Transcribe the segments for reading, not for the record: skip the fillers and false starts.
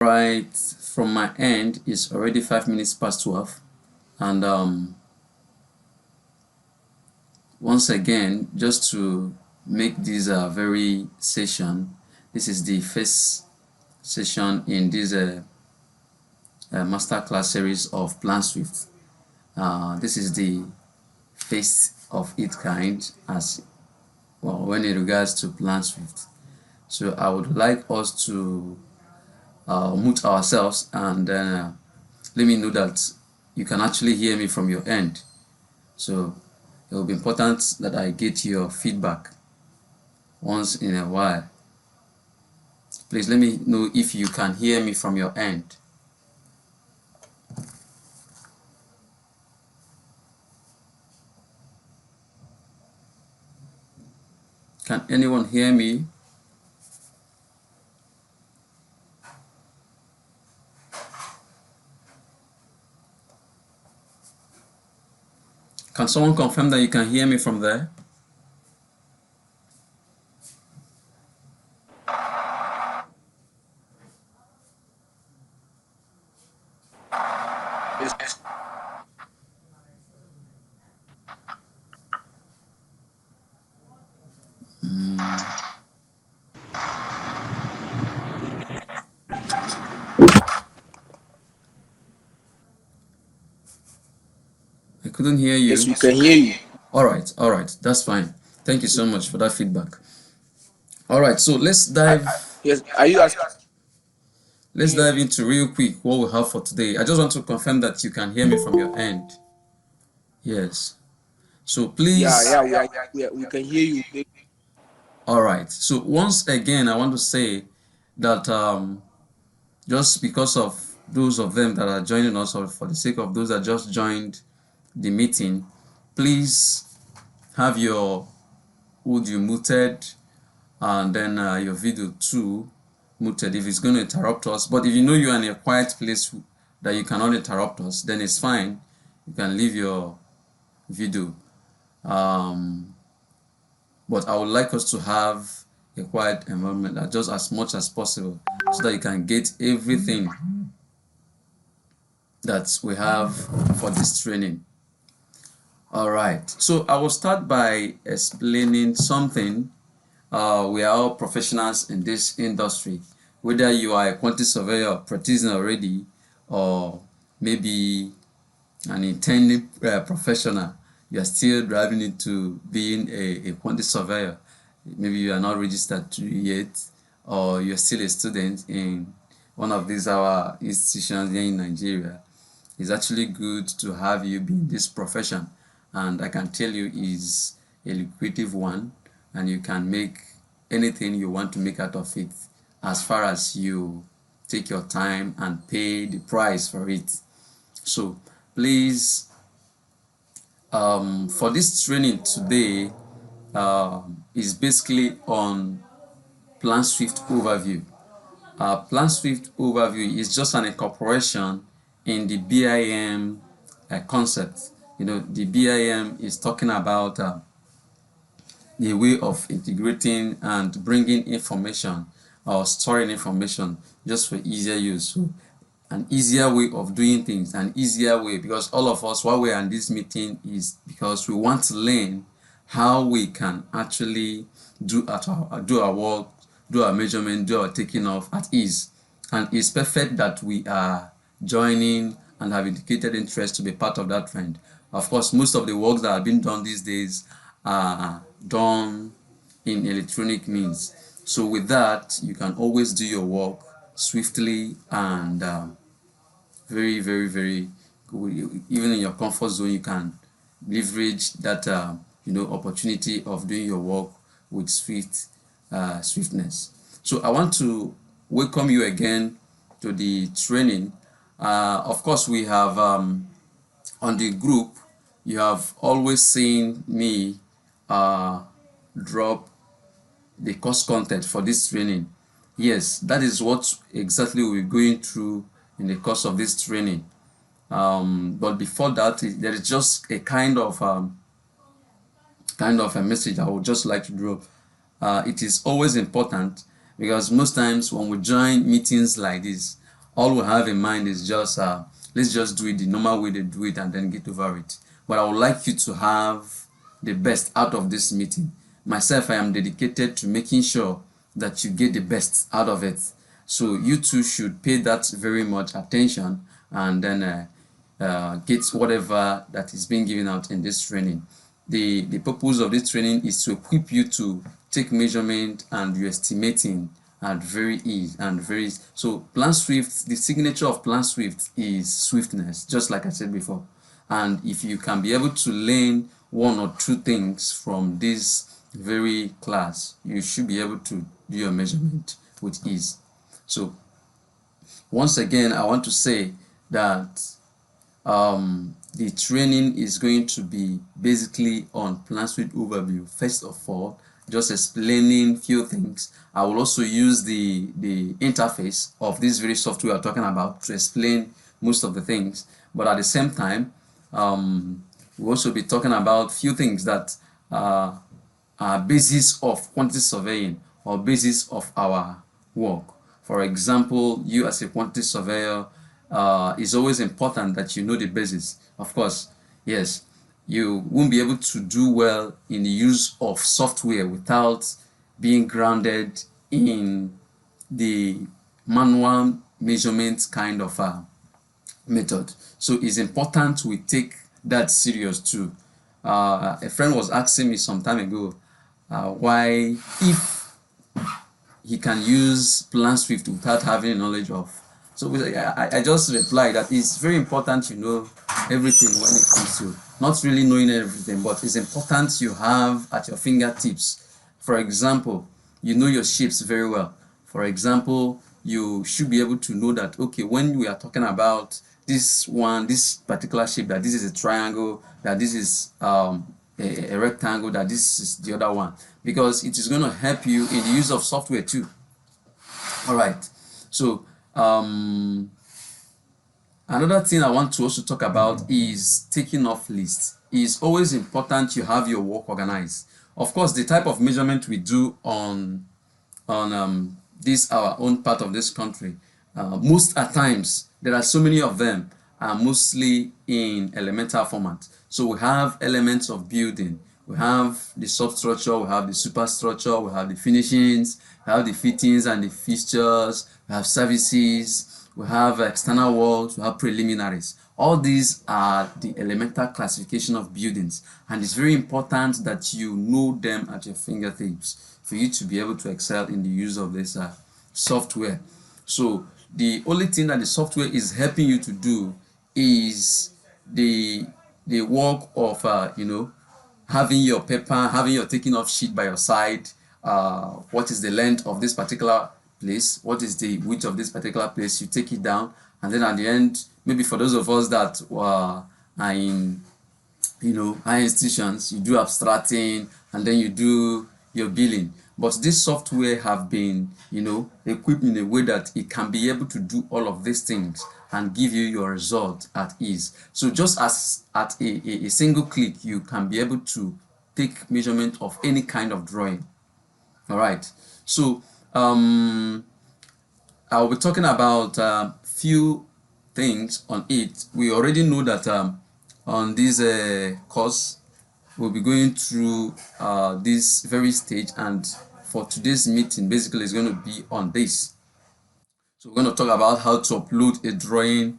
Right, from my end it's already 5 minutes past 12, and once again, just to make this a very session, this is the first session in this masterclass series of Planswift. This is the first of its kind as well when it regards to Planswift. So I would like us to mute ourselves and then let me know that you can actually hear me from your end. So it will be important that I get your feedback once in a while. Please let me know if you can hear me from your end. Can anyone hear me? Can someone confirm that you can hear me from there? Yes. I couldn't hear you. Yes, we can hear you. All right, that's fine. Thank you so much for that feedback. All right, so let's dive. Yes, are you asking? Let's dive into real quick what we have for today. I just want to confirm that you can hear me from your end. Yes. So please. We can hear you. All right. So once again, I want to say that just because of those of them that are joining us, or for the sake of those that just joined the meeting, please have your audio muted and then your video too muted if it's going to interrupt us. But if you know you're in a quiet place that you cannot interrupt us, then it's fine. You can leave your video. But I would like us to have a quiet environment just as much as possible so that you can get everything that we have for this training. All right, so I will start by explaining something. We are all professionals in this industry, whether you are a quantity surveyor practicing already or maybe an intending professional. You are still driving into being a quantity surveyor. Maybe you are not registered yet, or you're still a student in one of these our institutions here in Nigeria. It's actually good to have you be in this profession, and I can tell you is a lucrative one, and you can make anything you want to make out of it as far as you take your time and pay the price for it. So please, for this training today is basically on Planswift Overview. Planswift Overview is just an incorporation in the BIM concept. You know, the BIM is talking about the way of integrating and bringing information or storing information just for easier use. So an easier way of doing things, an easier way, because all of us, why we are in this meeting is because we want to learn how we can actually do our work, do our measurement, do our taking off at ease. And it's perfect that we are joining and have indicated interest to be part of that trend. Of course, most of the works that are being done these days are done in electronic means. So with that, you can always do your work swiftly and very good. Even in your comfort zone, you can leverage that opportunity of doing your work with swiftness. So I want to welcome you again to the training. Of course, we have on the group, you have always seen me drop the course content for this training. Yes, that is what exactly we're going through in the course of this training. But before that, there is just a kind of a message I would just like to drop. It is always important, because most times when we join meetings like this, all we have in mind is just let's just do it the normal way they do it and then get over it. But I would like you to have the best out of this meeting. Myself, I am dedicated to making sure that you get the best out of it. So you too should pay that very much attention and then get whatever that is being given out in this training. The purpose of this training is to equip you to take measurement and do estimating at very ease and very. So Planswift, the signature of Planswift is swiftness, just like I said before. And if you can be able to learn one or two things from this very class, you should be able to do your measurement with ease. So once again, I want to say that the training is going to be basically on Planswift Overview. First of all, just explaining few things. I will also use the interface of this very software we're talking about to explain most of the things. But at the same time, we'll also be talking about few things that are basis of quantity surveying or basis of our work. For example, you as a quantity surveyor, it's always important that you know the basis. Of course, yes, you won't be able to do well in the use of software without being grounded in the manual measurement kind of method. So it's important we take that serious too. A friend was asking me some time ago why, if he can use Planswift without having knowledge of. So I just replied that it's very important you know everything when it comes to not really knowing everything, but it's important you have at your fingertips. For example, you know your shapes very well. For example, you should be able to know that, okay, when we are talking about this one, this particular shape, that this is a triangle, that this is a rectangle, that this is the other one, because it is going to help you in the use of software too. All right, so another thing I want to also talk about is taking off lists. It's always important you have your work organized. Of course, the type of measurement we do on this our own part of this country, most at times there are so many of them are mostly in elemental format. So we have elements of building, we have the substructure, we have the superstructure, we have the finishings, we have the fittings and the fixtures, we have services, we have external walls, we have preliminaries. All these are the elemental classification of buildings, and it's very important that you know them at your fingertips for you to be able to excel in the use of this software. So the only thing that the software is helping you to do is the work of having your paper, having your taking off sheet by your side. What is the length of this particular place? What is the width of this particular place? You take it down, and then at the end, maybe for those of us that are in high institutions, you do abstracting and then you do your billing. But this software have been equipped in a way that it can be able to do all of these things and give you your result at ease. So just as at a single click, you can be able to take measurement of any kind of drawing. All right, so I'll be talking about few things on it. We already know that on this course we'll be going through this very stage, and for today's meeting basically is going to be on this. So we're going to talk about how to upload a drawing,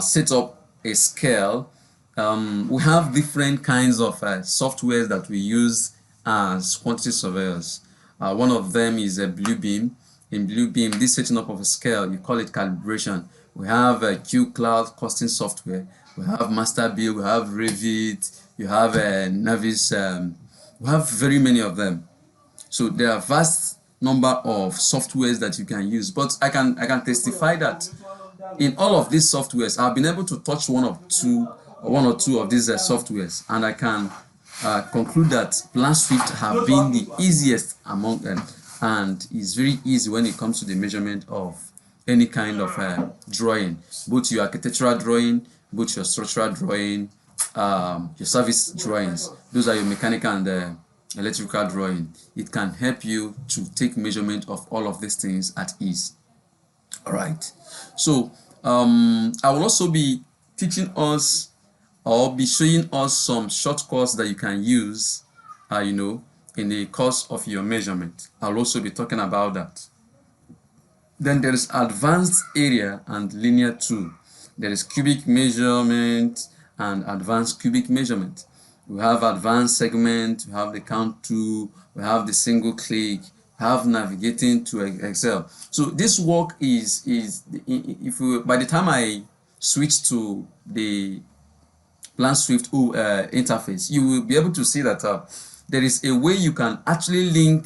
set up a scale. We have different kinds of software that we use as quantity surveyors. One of them is a Bluebeam. In Bluebeam, this setting up of a scale, you call it calibration. We have a Q Cloud costing software. We have MasterBuild. We have Revit. You have Navis. We have very many of them. So there are vast number of softwares that you can use. But I can testify that in all of these softwares, I've been able to touch one or two of these softwares, and I can conclude that Planswift have been the easiest among them, and is very easy when it comes to the measurement of any kind of drawing, both your architectural drawing, both your structural drawing, your service drawings. Those are your mechanical and electrical drawing. It can help you to take measurement of all of these things at ease. All right. So I will also be teaching us or be showing us some shortcuts that you can use, in the course of your measurement. I'll also be talking about that. Then there is advanced area and linear tool. There is cubic measurement and advanced cubic measurement. We have advanced segment, we have the count tool, we have the single click, we have navigating to Excel. So this work is if we, by the time I switch to the Planswift interface, you will be able to see that there is a way you can actually link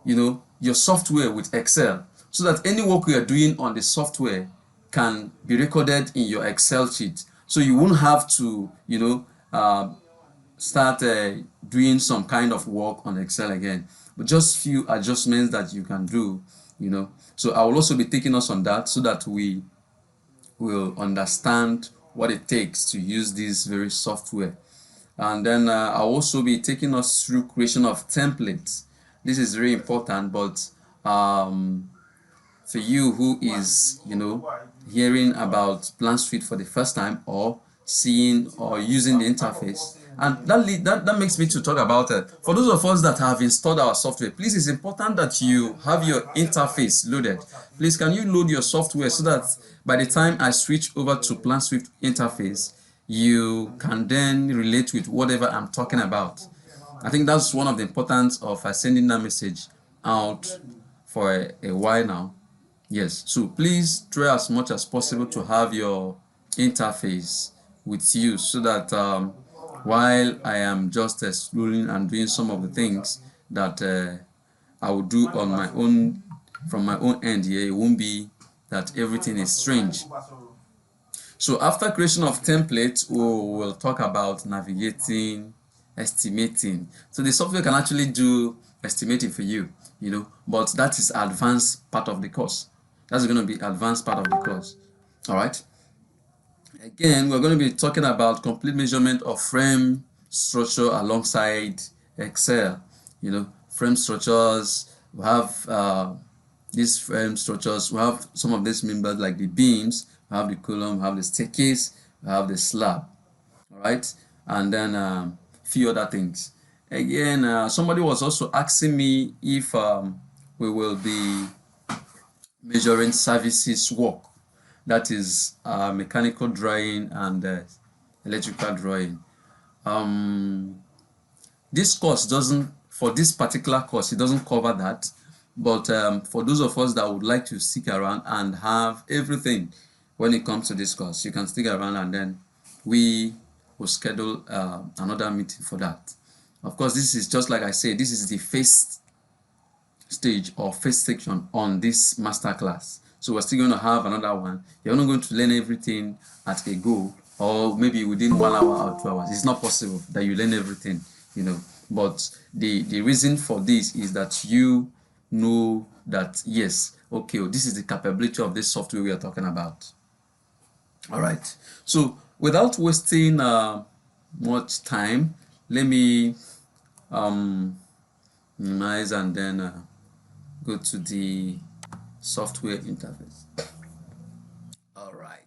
your software with Excel, so that any work you are doing on the software can be recorded in your Excel sheet. So you won't have to start doing some kind of work on Excel again, but just few adjustments that you can do. So I will also be taking us on that, so that we will understand what it takes to use this very software. And then I'll also be taking us through creation of templates. This is very important, but for you who is hearing about Planswift for the first time, or seeing or using the interface, and that makes me to talk about it. For those of us that have installed our software, please, it's important that you have your interface loaded. Please, can you load your software, so that by the time I switch over to Planswift interface, you can then relate with whatever I'm talking about. I think that's one of the importance of sending that message out for a while now. Yes, so please try as much as possible to have your interface with you, so that while I am just exploring and doing some of the things that I will do on my own, from my own end here, it won't be that everything is strange. So after creation of templates, we will talk about navigating, estimating. So the software can actually do estimating for you, but that is advanced part of the course. That's going to be advanced part of the course. All right. Again, we're going to be talking about complete measurement of frame structure alongside Excel. Frame structures. We have these frame structures. We have some of these members like the beams. We have the column. We have the staircase. We have the slab. All right, and then few other things. Again, somebody was also asking me if we will be measuring services work, that is mechanical drawing and electrical drawing. This course doesn't, for this particular course, it doesn't cover that, but for those of us that would like to stick around and have everything when it comes to this course, you can stick around, and then we will schedule another meeting for that. Of course, this is just like I said, this is the first stage or first section on this master class. So we're still going to have another one. You're not going to learn everything at a go, or maybe within 1 hour or 2 hours. It's not possible that you learn everything, but the reason for this is that you know that, yes, okay, this is the capability of this software we are talking about. All right, so without wasting much time, let me minimize and then go to the software interface. All right,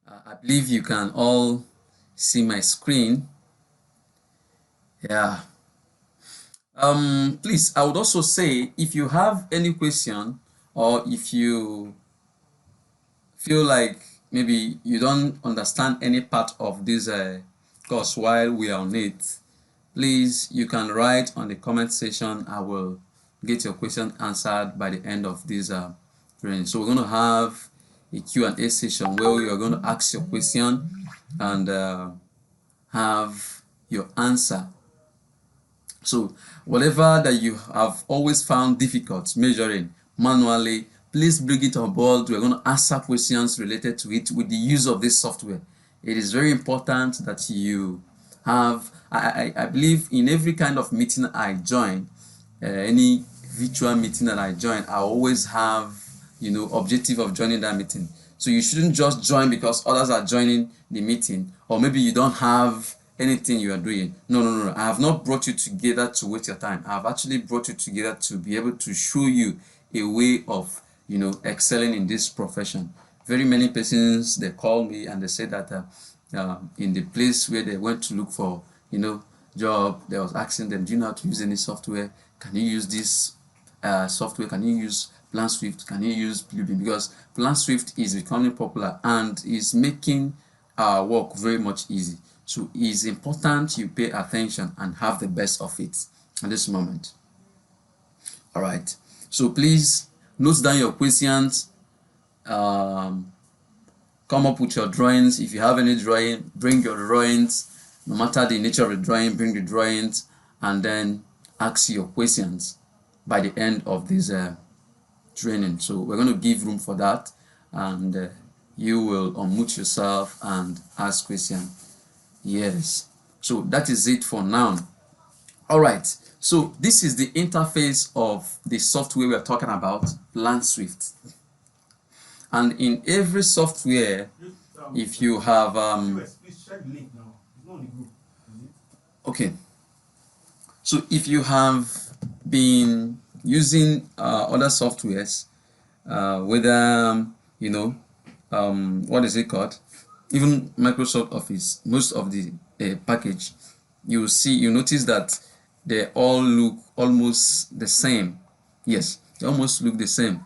I believe you can all see my screen. Yeah. Please, I would also say, if you have any question, or if you feel like maybe you don't understand any part of this course while we are on it, please, you can write on the comment section. I will get your question answered by the end of this training. So we're going to have a Q&A session where we are going to ask your question and have your answer. So whatever that you have always found difficult measuring manually, please bring it on board. We're going to answer questions related to it with the use of this software. It is very important that you have, I believe in every kind of meeting I join, any virtual meeting that I join, I always have, objective of joining that meeting. So you shouldn't just join because others are joining the meeting, or maybe you don't have anything you are doing. No. I have not brought you together to waste your time. I have actually brought you together to be able to show you a way of, excelling in this profession. Very many persons, they call me and they say that in the place where they went to look for job, they was asking them, do you know how to use any software? Can you use this software? Can you use Planswift? Can you use Bluebeam? Because Planswift is becoming popular and is making our work very much easy. So it's important you pay attention and have the best of it at this moment. All right, so please note down your questions, come up with your drawings. If you have any drawing, bring your drawings. No matter the nature of the drawing, bring the drawings, and then ask your questions by the end of this training. So we're going to give room for that, and you will unmute yourself and ask questions. Yes, so that is it for now. All right, so this is the interface of the software we are talking about, Planswift. And in every software, if you have okay, so if you have been using other softwares, whether what is it called, even Microsoft Office, most of the package, you notice that they all look almost the same. Yes, they almost look the same.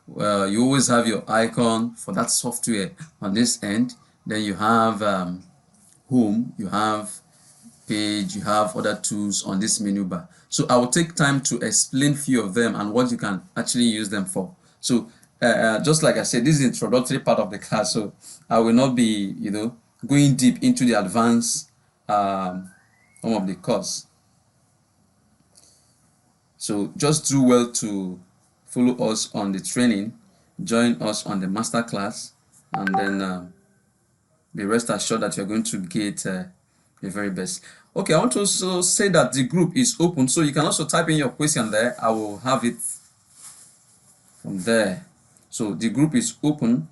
You always have your icon for that software on this end, then you have home, you have page, you have other tools on this menu bar. So I will take time to explain few of them and what you can actually use them for. So just like I said, this is the introductory part of the class, so I will not be going deep into the advanced some of the course. So just do well to follow us on the training, join us on the master class, and then be rest assured that you're going to get the very best. Okay, I want to also say that the group is open, so you can also type in your question there. I will have it from there. So the group is open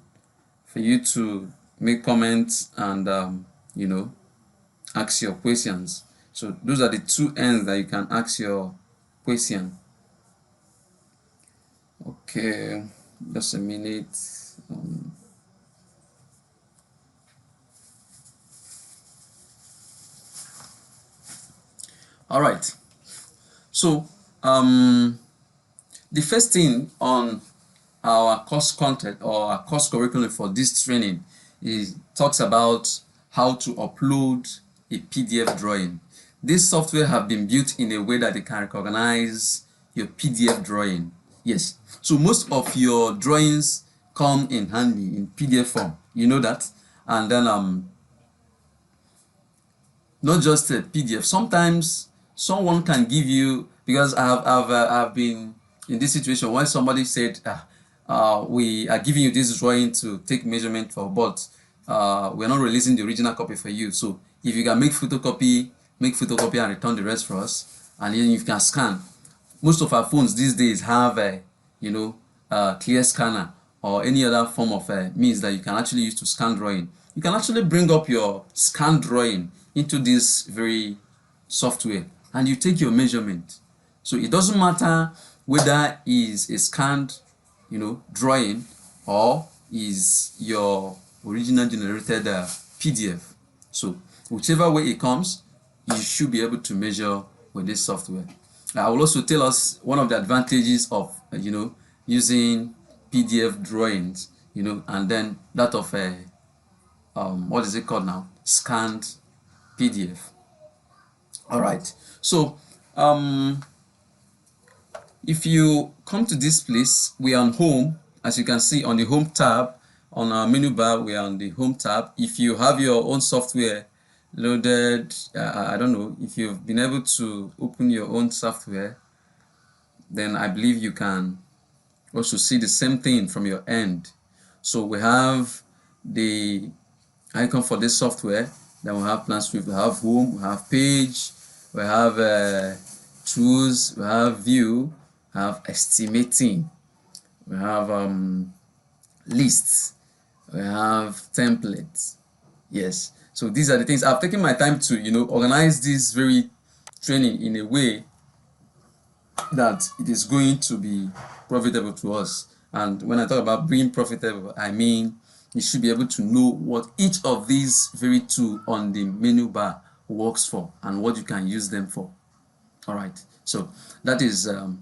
for you to make comments and ask your questions. So those are the two ends that you can ask your question. Okay, just a minute. All right, so the first thing on our course content or our course curriculum for this training talks about how to upload a PDF drawing. This software have been built in a way that they can recognize your PDF drawing. Yes, so most of your drawings come in handy in PDF form, you know that. And then not just a PDF, sometimes someone can give you, because I've been in this situation where somebody said we are giving you this drawing to take measurement for, but we're not releasing the original copy for you. So if you can make photocopy and return the rest for us, and then you can scan. Most of our phones these days have a clear scanner or any other form of means that you can actually use to scan drawing. You can actually bring up your scanned drawing into this very software and you take your measurement. So it doesn't matter whether is a scanned drawing or is your original generated PDF. So whichever way it comes, you should be able to measure with this software. I will also tell us one of the advantages of using PDF drawings, and then that of a what is it called now, scanned PDF. All right, so if you come to this place, we are on home. As you can see on the home tab, on our menu bar, we are on the home tab. If you have your own software loaded, I don't know, if you've been able to open your own software, then I believe you can also see the same thing from your end. So we have the icon for this software, then we have Planswift, we have home, we have page, we have tools, we have view, we have estimating, we have lists, we have templates. Yes, so these are the things. I've taken my time to organize this very training in a way that it is going to be profitable to us. And when I talk about being profitable, I mean you should be able to know what each of these very two on the menu bar works for and what you can use them for. All right, so that is a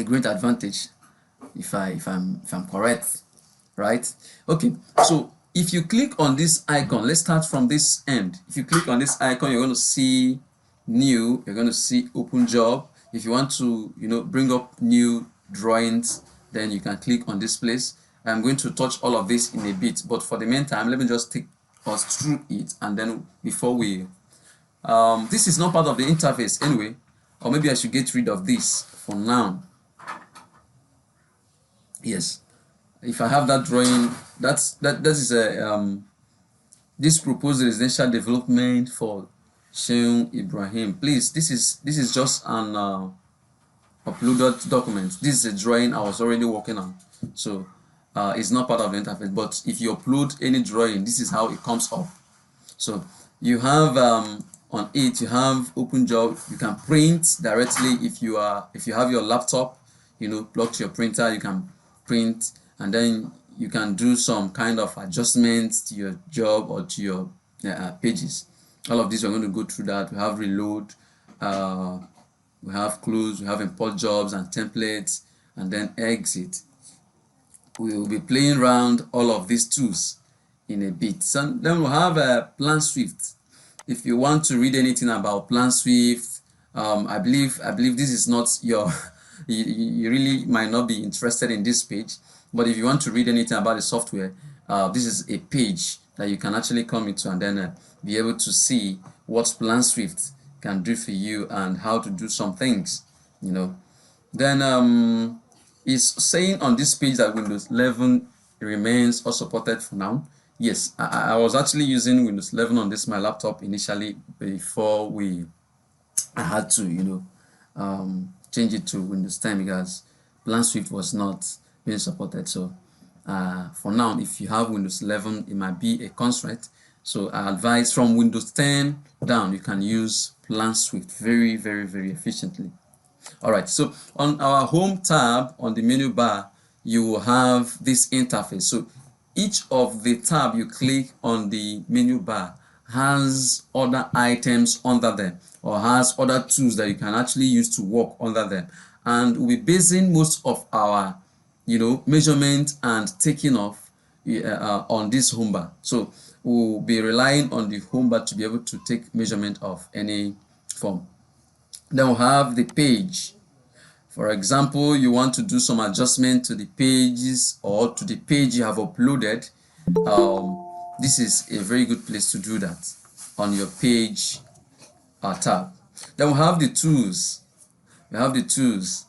great advantage if I'm correct, right? Okay, so if you click on this icon, let's start from this end. If you click on this icon, you're going to see new, you're going to see open job. If you want to, bring up new drawings, then you can click on this place. I'm going to touch all of this in a bit, but for the meantime, let me just take us through it, and then before we this is not part of the interface anyway, or maybe I should get rid of this for now. Yes, if I have that drawing, that is a this proposed residential development for Sheikh Ibrahim. Please, this is just an uploaded document. This is a drawing I was already working on, so it's not part of the interface. But if you upload any drawing, this is how it comes up. So you have on it, you have open job. You can print directly if you have your laptop, plug to your printer, you can print, and then you can do some kind of adjustments to your job or to your pages. All of these, we're going to go through that. We have reload, we have close, we have import jobs and templates, and then exit. We will be playing around all of these tools in a bit. So then we'll have Planswift. If you want to read anything about Planswift, I believe this is not your you really might not be interested in this page, but if you want to read anything about the software, this is a page that you can actually come into and then be able to see what Planswift can do for you and how to do some things, Then it's saying on this page that Windows 11 remains unsupported for now. Yes, I was actually using Windows 11 on this my laptop initially before I had to change it to Windows 10 because Planswift was not being supported. So for now, if you have Windows 11, it might be a constraint. So I advise from Windows 10 down, you can use Planswift very, very, very efficiently. All right, so on our home tab on the menu bar, you will have this interface. So each of the tab you click on the menu bar has other items under them or has other tools that you can actually use to work under them. And we'll be basing most of our measurement and taking off on this home bar. So we'll be relying on the home bar to be able to take measurement of any form. Then we'll have the page. For example, you want to do some adjustment to the pages or to the page you have uploaded. This is a very good place to do that on your page tab. Then we have the tools. We have the tools.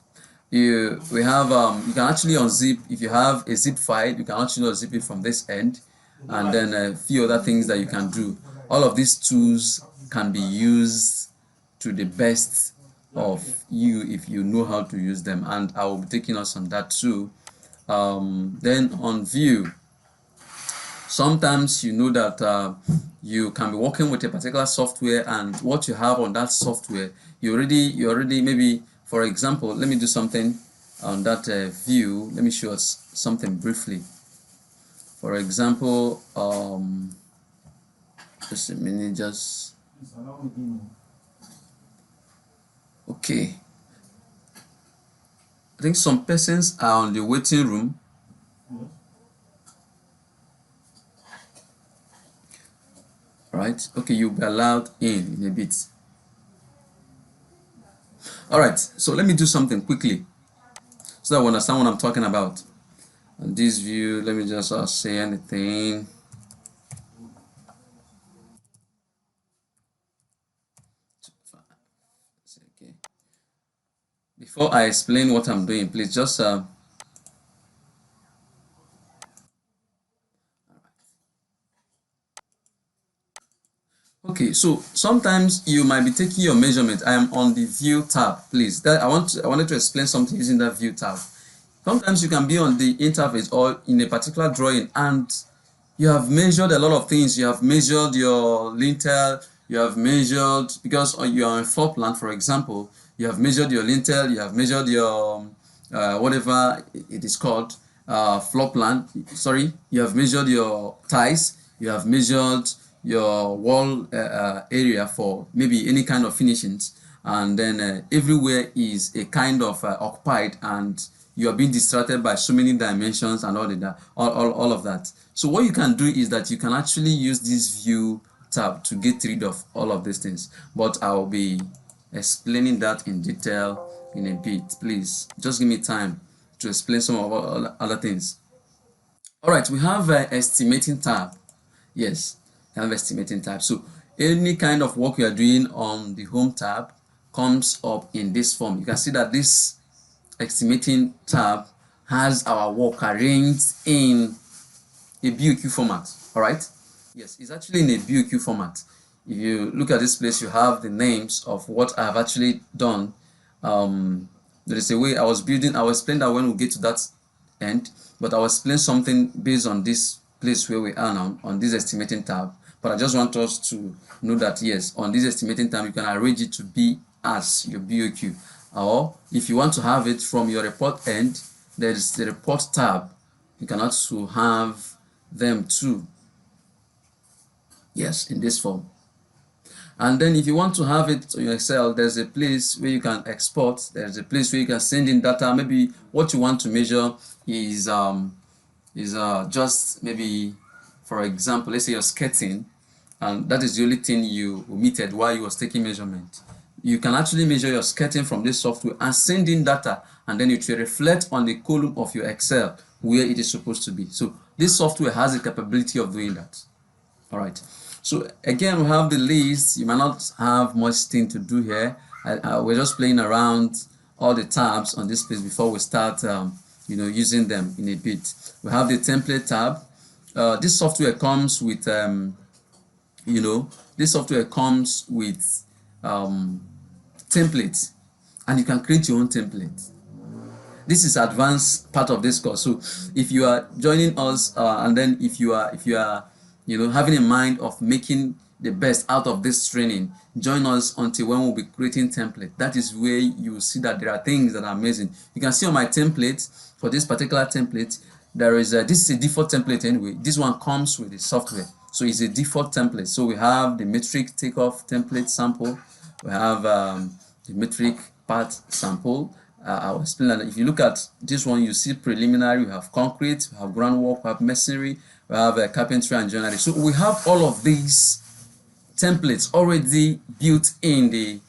We have you can actually unzip. If you have a zip file, you can actually unzip it from this end, and then a few other things that you can do. All of these tools can be used to the best of you if you know how to use them, and I will be taking us on that too. Then on view, sometimes that you can be working with a particular software, and what you have on that software, you already maybe, for example, let me do something on that view. Let me show us something briefly. For example, just a minute, just okay. I think some persons are on the waiting room. Right? Okay, you'll be allowed in a bit. All right, so let me do something quickly so that we understand what I'm talking about. On this view, let me just say anything. Okay. Before I explain what I'm doing, please just okay, so sometimes you might be taking your measurement. I am on the view tab, please. I wanted to explain something using that view tab. Sometimes you can be on the interface or in a particular drawing and you have measured a lot of things. You have measured your lintel, you have measured, because you're on a floor plan, for example, you have measured your lintel, you have measured your whatever it is called, floor plan. Sorry, you have measured your ties, you have measured your wall area for maybe any kind of finishings, and then everywhere is a kind of occupied, and you are being distracted by so many dimensions and all of that. So what you can do is that you can actually use this view tab to get rid of all of these things, but I'll be explaining that in detail in a bit. Please just give me time to explain some of other things. All right, we have estimating tab. Yes, we have estimating tab. So any kind of work you are doing on the home tab comes up in this form. You can see that this estimating tab has our work arranged in a BOQ format. All right. Yes, it's actually in a BOQ format. If you look at this place, you have the names of what I've actually done. There is a way I was building. I will explain that when we get to that end, but I will explain something based on this place where we are now on this estimating tab. But I just want us to know that yes, on this estimating tab, you can arrange it to be as your BOQ. Or if you want to have it from your report end, there is the report tab. You can also have them too. Yes, in this form. And then if you want to have it on your Excel, there's a place where you can export. There's a place where you can send in data. Maybe what you want to measure is just maybe, for example, let's say you're skirting, and that is the only thing you omitted while you was taking measurement. You can actually measure your skirting from this software and send in data, and then it will reflect on the column of your Excel where it is supposed to be. So this software has the capability of doing that. All right. So again, we have the list. You might not have much thing to do here. We're just playing around all the tabs on this place before we start, using them in a bit. We have the template tab. This software comes with, this software comes with templates, and you can create your own template. This is advanced part of this course. So if you are joining us, and then if you are having a mind of making the best out of this training, join us until when we'll be creating template. That is where you will see that there are things that are amazing. You can see on my template, for this particular template, there is this is a default template anyway. This one comes with the software, so it's a default template. So we have the metric takeoff template sample, we have the metric part sample. I'll explain that. If you look at this one, you see preliminary, we have concrete, we have groundwork, we have masonry, we have carpentry and joinery. So we have all of these templates already built in the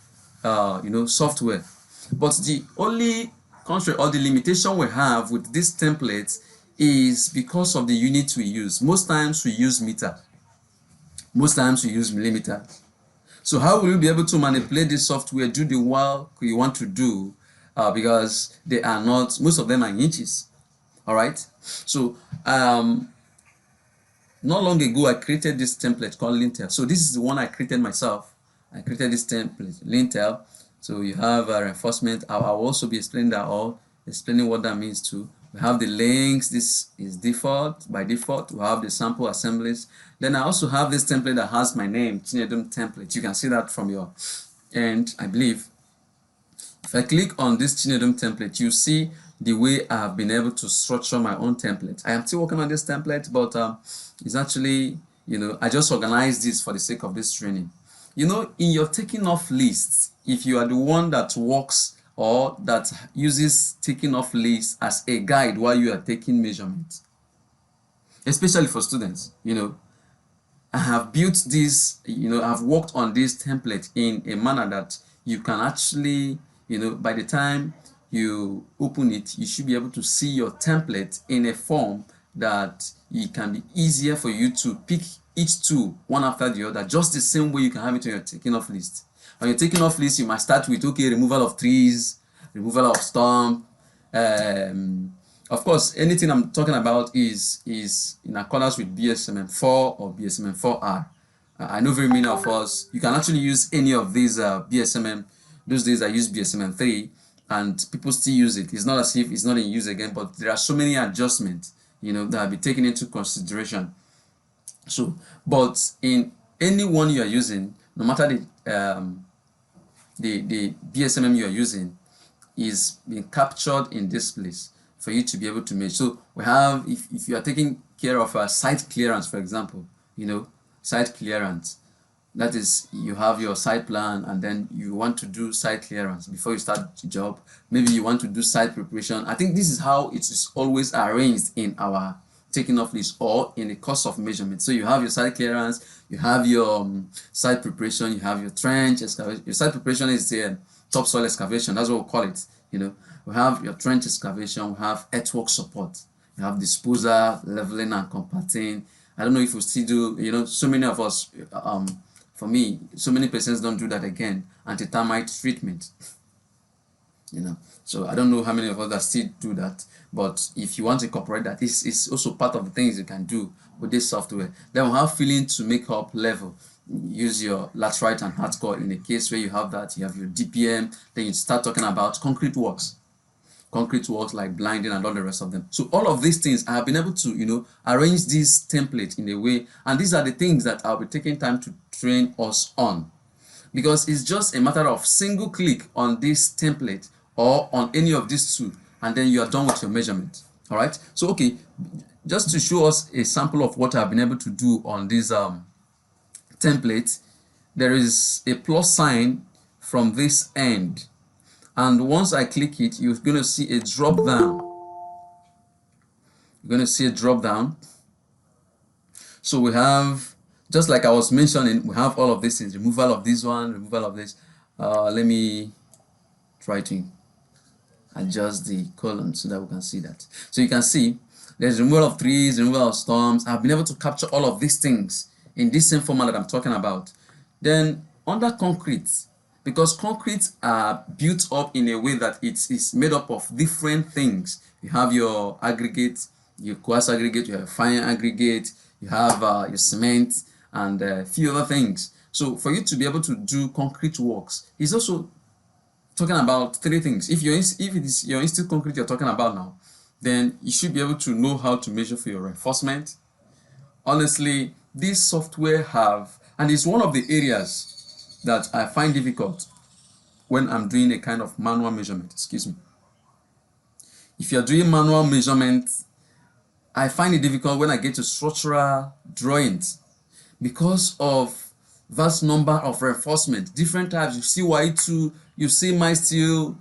software. But the only constraint or the limitation we have with these templates is because of the unit we use. Most times we use meter, most times we use millimeter. So how will you be able to manipulate this software, do the work you want to do, because they are not, most of them are inches. All right. So not long ago, I created this template called lintel. So this is the one I created myself. I created this template, lintel. So you have a reinforcement. I'll also be explaining that, or explaining what that means too. We have the links. This is default. By default, we have the sample assemblies. Then I also have this template that has my name, Chinedum template. You can see that from your end, I believe. If I click on this Chinedum template, you see the way I have been able to structure my own template. I am still working on this template, but it's actually, I just organized this for the sake of this training. In your taking off lists, if you are the one that works or that uses taking off lists as a guide while you are taking measurements, especially for students, I have built this, I've worked on this template in a manner that you can actually, by the time you open it, you should be able to see your template in a form that it can be easier for you to pick each tool one after the other, just the same way you can have it on your taking off list. On your taking off list, you might start with, okay, removal of trees, removal of stump. Of course, anything I'm talking about is in accordance with BSMM4 or BSMM4R. I know very many of us, you can actually use any of these BSMM. Those days I used BSMM3, and people still use it. It's not as if it's not in use again, but there are so many adjustments, that have been taken into consideration. So, but in any one you are using, no matter the BSMM you are using, is being captured in this place for you to be able to measure. So we have, if you are taking care of a site clearance, for example, site clearance, that is, you have your site plan and then you want to do site clearance before you start the job. Maybe you want to do site preparation. I think this is how it is always arranged in our taking off list or in the course of measurement. So you have your site clearance, you have your site preparation, you have your trench excavation. Your site preparation is the topsoil excavation, that's what we call it. We have your trench excavation, we have earthwork support, you have disposal, leveling and compacting. I don't know if we still do, so many of us, for me, so many persons don't do that again, anti-termite treatment. So I don't know how many of us that still do that, but if you want to incorporate that, it's also part of the things you can do with this software. Then we'll have filling to make up level. Use your laterite and hardcore. In the case where you have that, you have your DPM, then you start talking about concrete works like blinding and all the rest of them. So all of these things, I have been able to arrange this template in a way, and these are the things that I'll be taking time to train us on, because it's just a matter of single click on this template or on any of these two, and then you are done with your measurement. All right, so okay, just to show us a sample of what I've been able to do on this template, there is a plus sign from this end, and once I click it, you're going to see a drop down. You're going to see a drop down. So we have, just like I was mentioning, we have all of these things: removal of this one, removal of this. Let me try to adjust the column so that we can see that. So you can see there's removal of trees, removal of storms. I've been able to capture all of these things in this same format that I'm talking about. Then under concrete, because concrete are built up in a way that it is made up of different things. You have your aggregate, your coarse aggregate, you have fine aggregate, you have your cement, and a few other things. So for you to be able to do concrete works, is also talking about three things. If it is your instant concrete you're talking about now, then you should be able to know how to measure for your reinforcement. Honestly, this software and it's one of the areas that I find difficult when I'm doing a kind of manual measurement. Excuse me. If you're doing manual measurement, I find it difficult when I get to structural drawings because of vast number of reinforcement, different types. You see Y2, you see my steel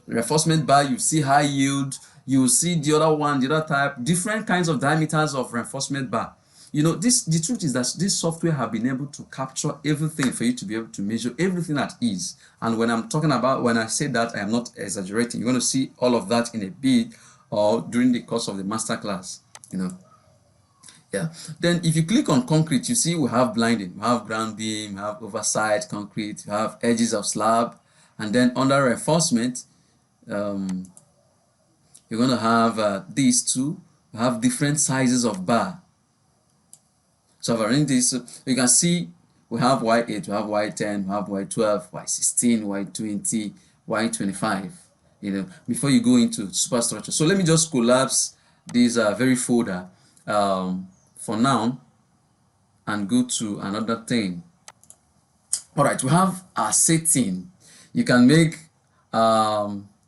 reinforcement bar, you see high yield, you see the other one, the other type, different kinds of diameters of reinforcement bar. The truth is that this software have been able to capture everything for you to be able to measure everything at ease. And when I say that, I am not exaggerating. You're going to see all of that in a bit or during the course of the master class. Yeah. Then if you click on concrete, you see we have blinding, we have ground beam, we have overside concrete, we have edges of slab, and then under reinforcement, you're going to have these two. We have different sizes of bar. So I've arranged this. So you can see we have Y8, we have Y10, we have Y12, Y16, Y20, Y25. Before you go into superstructure. So let me just collapse this very folder for now and go to another thing. All right, we have our setting. You can make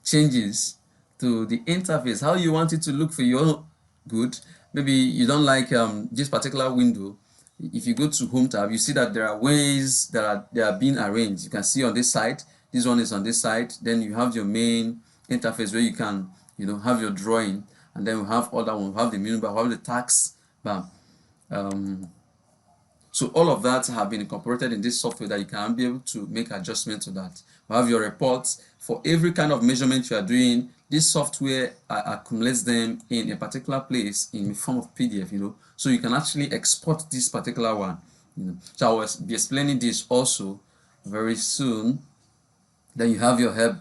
changes to the interface, how you want it to look for your good. Maybe you don't like this particular window. If you go to home tab, you see that there are ways that they are being arranged. You can see on this side, this one is on this side. Then you have your main interface where you can have your drawing, and then we have other one, we have the menu bar, we have the tax bar. So all of that have been incorporated in this software that you can be able to make adjustments to that. We have your reports for every kind of measurement you are doing. This software accumulates them in a particular place in the form of PDF, so you can actually export this particular one. So I will be explaining this also very soon. Then you have your help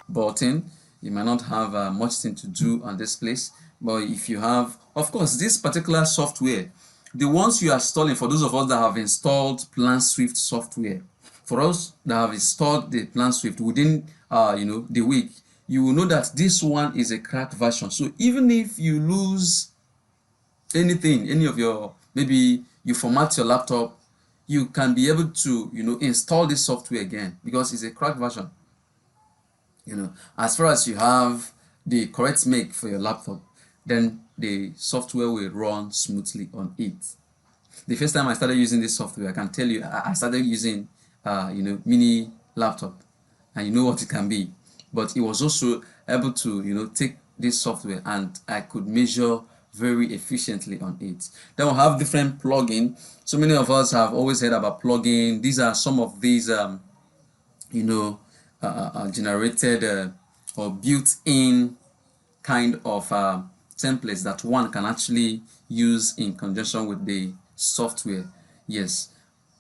button. You might not have much thing to do on this place, but if you have, of course, this particular software, the ones you are installing, for those of us that have installed Planswift software, for us that have installed the Planswift within the week, you will know that this one is a cracked version. So even if you lose anything, any of your, maybe you format your laptop, you can be able to install this software again because it's a cracked version. As far as you have the correct make for your laptop, then the software will run smoothly on it. The first time I started using this software, I can tell you, I started using, mini laptop, and you know what it can be. But it was also able to, take this software and I could measure very efficiently on it. Then we'll have different plugin. So many of us have always heard about plugin. These are some of these, generated or built-in kind of templates that one can actually use in conjunction with the software. Yes,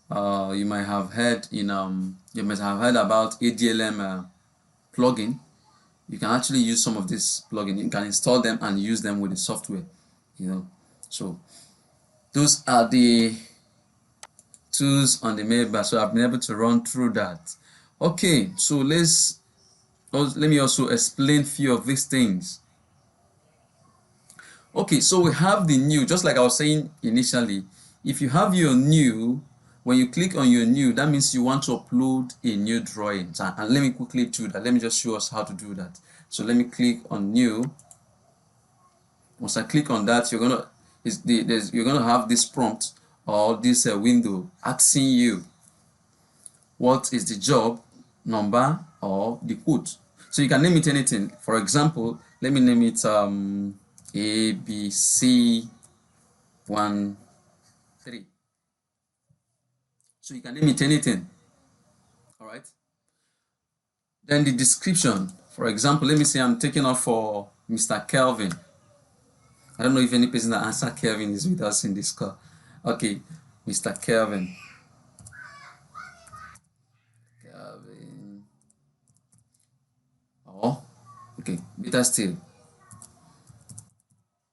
you might have heard about ADLM plugin. You can actually use some of this plugin. You can install them and use them with the software. So those are the tools on the mailbar. So I've been able to run through that. Okay, so let me also explain few of these things. Okay, so we have the new, just like I was saying initially. If you have your new, when you click on your new, that means you want to upload a new drawing. And let me quickly do that. Let me just show us how to do that. So let me click on new. Once I click on that, you're gonna have this prompt or this window asking you what is the job number or the code. So you can name it anything. For example, let me name it ABC 13. So you can name it anything. All right. Then the description. For example, let me say I'm taking off for Mr. Kelvin. I don't know if any person that answered Kelvin is with us in this call. Okay, Mr. Kelvin. Kelvin. Oh, okay. Better still.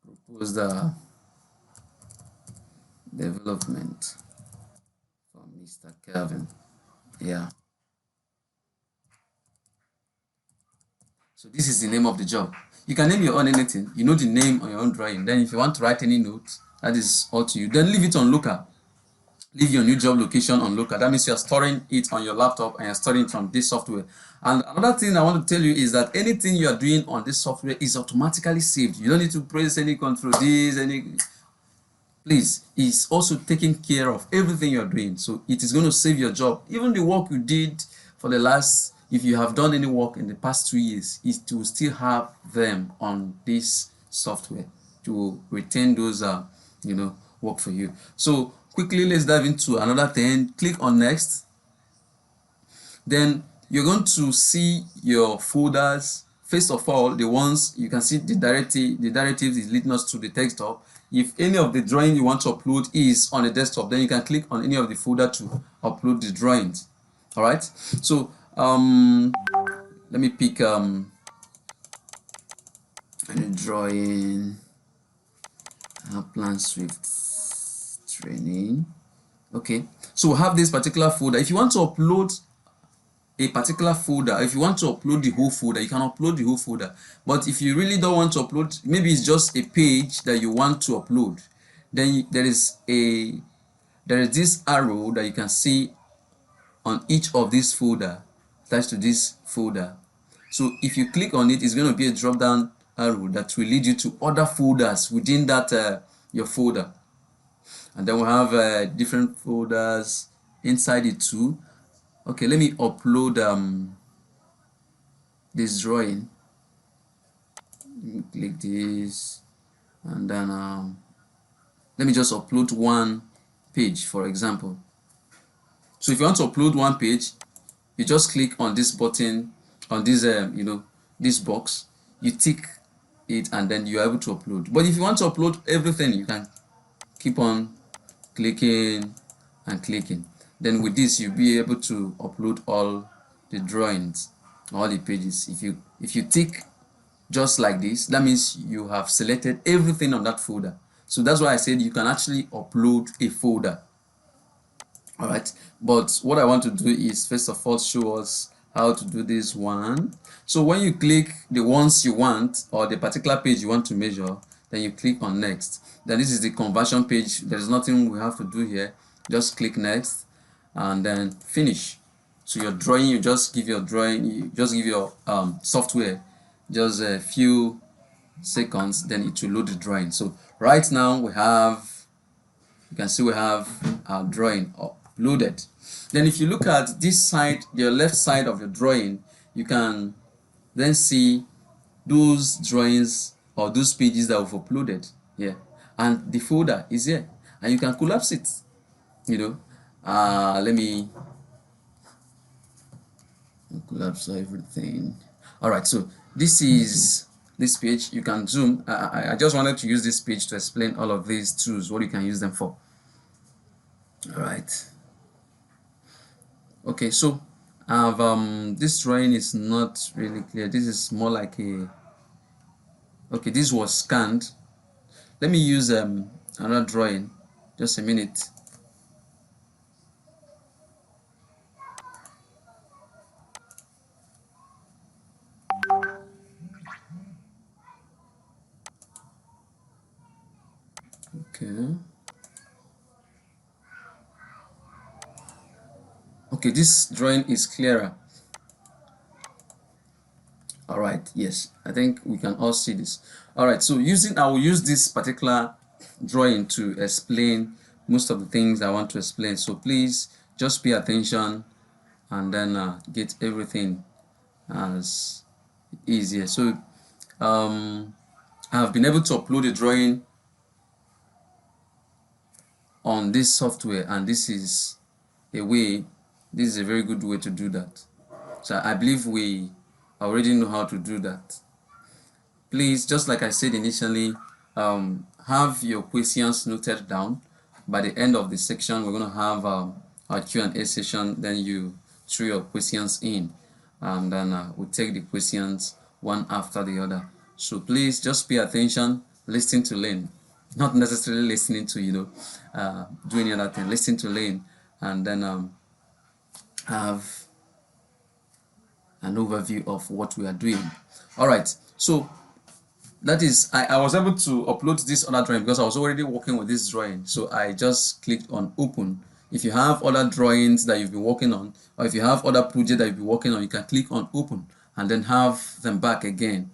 Propose the development for Mr. Kelvin. Yeah. So this is the name of the job. You can name your own anything. You know the name on your own drawing. Then if you want to write any notes, that is all to you. Then leave it on local. Leave your new job location on local. That means you are storing it on your laptop and you're storing it from this software. And another thing I want to tell you is that anything you are doing on this software is automatically saved. You don't need to press any control this, please, it's also taking care of everything you're doing. So it is going to save your job. Even the work you did for the last, if you have done any work in the past 2 years, it will still have them on this software to retain those work for you. So quickly, let's dive into another thing. Click on next. Then you're going to see your folders. First of all, the ones you can see the directives is leading us to the desktop. If any of the drawing you want to upload is on the desktop, then you can click on any of the folder to upload the drawings. All right. So let me pick any drawing. Planswift training. Okay. So we have this particular folder. If you want to upload a particular folder, if you want to upload the whole folder, you can upload the whole folder. But if you really don't want to upload, maybe it's just a page that you want to upload, then there is this arrow that you can see on each of this folder attached to this folder. So if you click on it, it's going to be a drop down arrow that will lead you to other folders within that your folder. And then we have different folders inside it too. Okay, let me upload this drawing. Let me click this, and then let me just upload one page, for example. So if you want to upload one page, you just click on this button, on this this box, you tick it, and then you're able to upload. But if you want to upload everything, you can keep on clicking and clicking. Then with this, you'll be able to upload all the drawings, all the pages. If you tick just like this, that means you have selected everything on that folder. So that's why I said you can actually upload a folder. All right, but what I want to do is first of all show us how to do this one. So when you click the ones you want or the particular page you want to measure, then you click on next. Then this is the conversion page. There's nothing we have to do here. Just click next and then finish. to your drawing, you just give your drawing, you just give your software just a few seconds, then it will load the drawing. So right now we have, you can see we have our drawing uploaded. Then if you look at this side, your left side of your drawing, you can then see those drawings or those pages that we've uploaded here, and the folder is here, and you can collapse it, you know. Let me collapse everything. All right, so this is this page. You can zoom. I just wanted to use this page to explain all of these tools, what you can use them for. All right. Okay, so I've this drawing is not really clear. This is more like a, okay, this was scanned. Let me use another drawing. Just a minute. Okay. Okay, this drawing is clearer. All right, yes, I think we can all see this. All right, so I will use this particular drawing to explain most of the things I want to explain. So please just pay attention and then get everything as easier. So I have been able to upload a drawing on this software, and this is a very good way to do that. So I believe we already know how to do that. Please, just like I said initially, have your questions noted down. By the end of the section, we're going to have our Q&A session. Then you throw your questions in, and then we'll take the questions one after the other. So please just pay attention, listen to learn, not necessarily listening to do any other thing. Listen to learn, and then have an overview of what we are doing. All right, so that is, I was able to upload this other drawing because I was already working with this drawing. So I just clicked on open. If you have other drawings that you've been working on, or if you have other projects that you've been working on, you can click on open and then have them back again,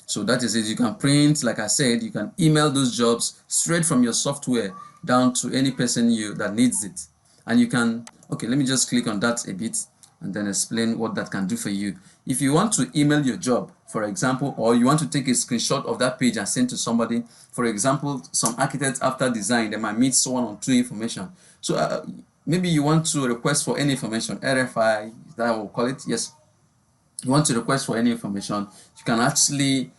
So that is it. You can print, like I said, you can email those jobs straight from your software down to any person that needs it. And you can, okay, let me just click on that a bit and then explain what that can do for you. If you want to email your job, for example, or you want to take a screenshot of that page and send to somebody, for example, some architects after design, they might meet someone on two information. So maybe you want to request for any information, RFI, is that what we'll call it? Yes. You want to request for any information, you can actually,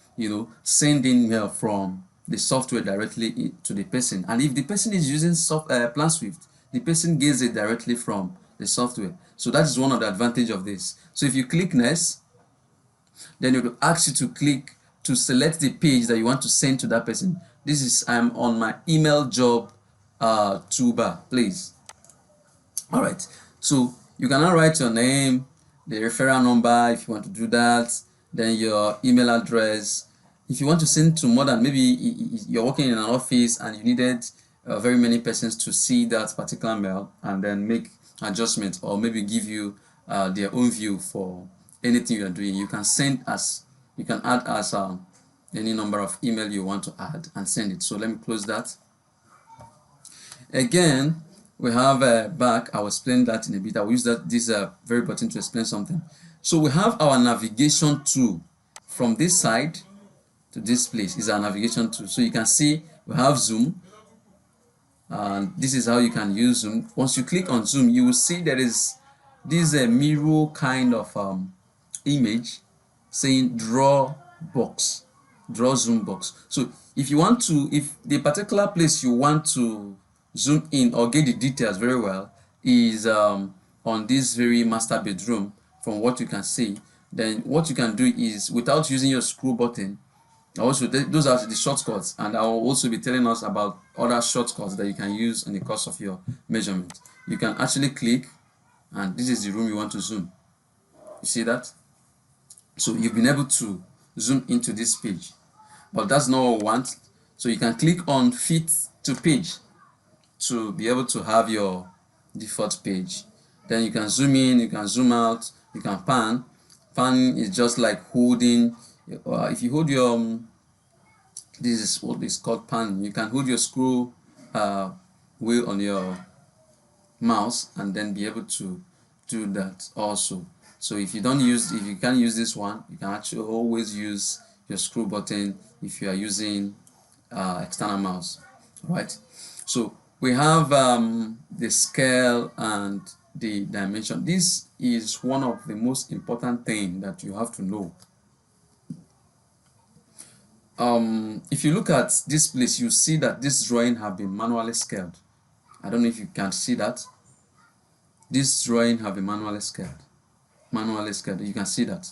send in mail from the software directly to the person. And if the person is using Planswift, the person gets it directly from the software. So that is one of the advantage of this. So if you click next, then it will ask you to click to select the page that you want to send to that person. This is, I'm on my email job toolbar, please. All right, so you can now write your name, the referral number if you want to do that, then your email address. If you want to send to more than, maybe you're working in an office and you needed very many persons to see that particular mail and then make adjustments, or maybe give you their own view for anything you are doing, you can add as any number of email you want to add and send it. So let me close that. Again, we have back. I will explain that in a bit. I will use this very button to explain something. So we have our navigation tool. From this side to this place is our navigation tool. So you can see we have zoom, and this is how you can use zoom. Once you click on zoom, you will see there is this mirror kind of image saying draw box, draw zoom box. So if the particular place you want to zoom in or get the details very well is on this very master bedroom, from what you can see, then what you can do is, without using your scroll button, also those are the shortcuts, and I will also be telling us about other shortcuts that you can use in the course of your measurement. You can actually click, and this is the room you want to zoom. You see that? So you've been able to zoom into this page, but that's not what we want. So you can click on fit to page to be able to have your default page. Then you can zoom in, you can zoom out, you can pan. Pan is just like holding, if you hold your, this is what is called pan. You can hold your screw wheel on your mouse and then be able to do that also. So if you can't use this one, you can actually always use your screw button if you are using external mouse. Right. So we have the scale and the dimension. This is one of the most important thing that you have to know. If you look at this place, you see that this drawing have been manually scaled. I don't know if you can see that. This drawing have been manually scaled. Manually scaled. You can see that.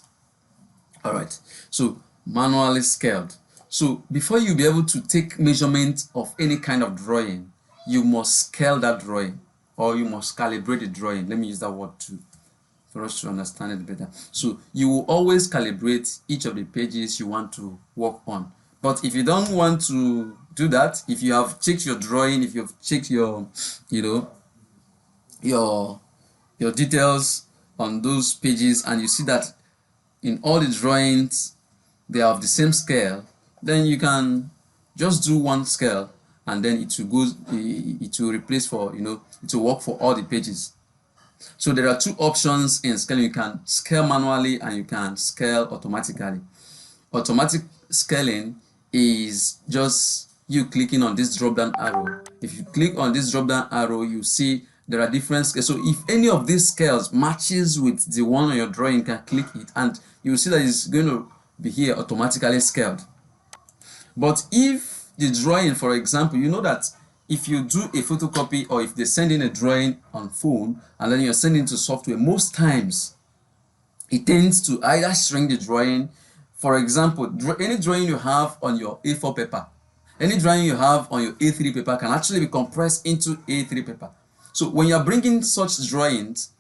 All right. So manually scaled. So before you be able to take measurement of any kind of drawing, you must scale that drawing, or you must calibrate the drawing. Let me use that word too, for us to understand it better. So you will always calibrate each of the pages you want to work on. But if you don't want to do that, if you have checked your drawing, if you've checked your, your details on those pages, and you see that in all the drawings they are of the same scale, then you can just do one scale and then it will replace for, it will work for all the pages. So there are two options in scaling. You can scale manually and you can scale automatically. Automatic scaling is just you clicking on this drop down arrow. If you click on this drop down arrow, you see there are different scales. So if any of these scales matches with the one on your drawing, you can click it and you will see that it's going to be here automatically scaled. But if the drawing, for example, you know that if you do a photocopy or if they send in a drawing on phone and then you're sending to software, most times it tends to either shrink the drawing. For example, any drawing you have on your A4 paper, any drawing you have on your A3 paper can actually be compressed into A3 paper. So when you're bringing such drawings,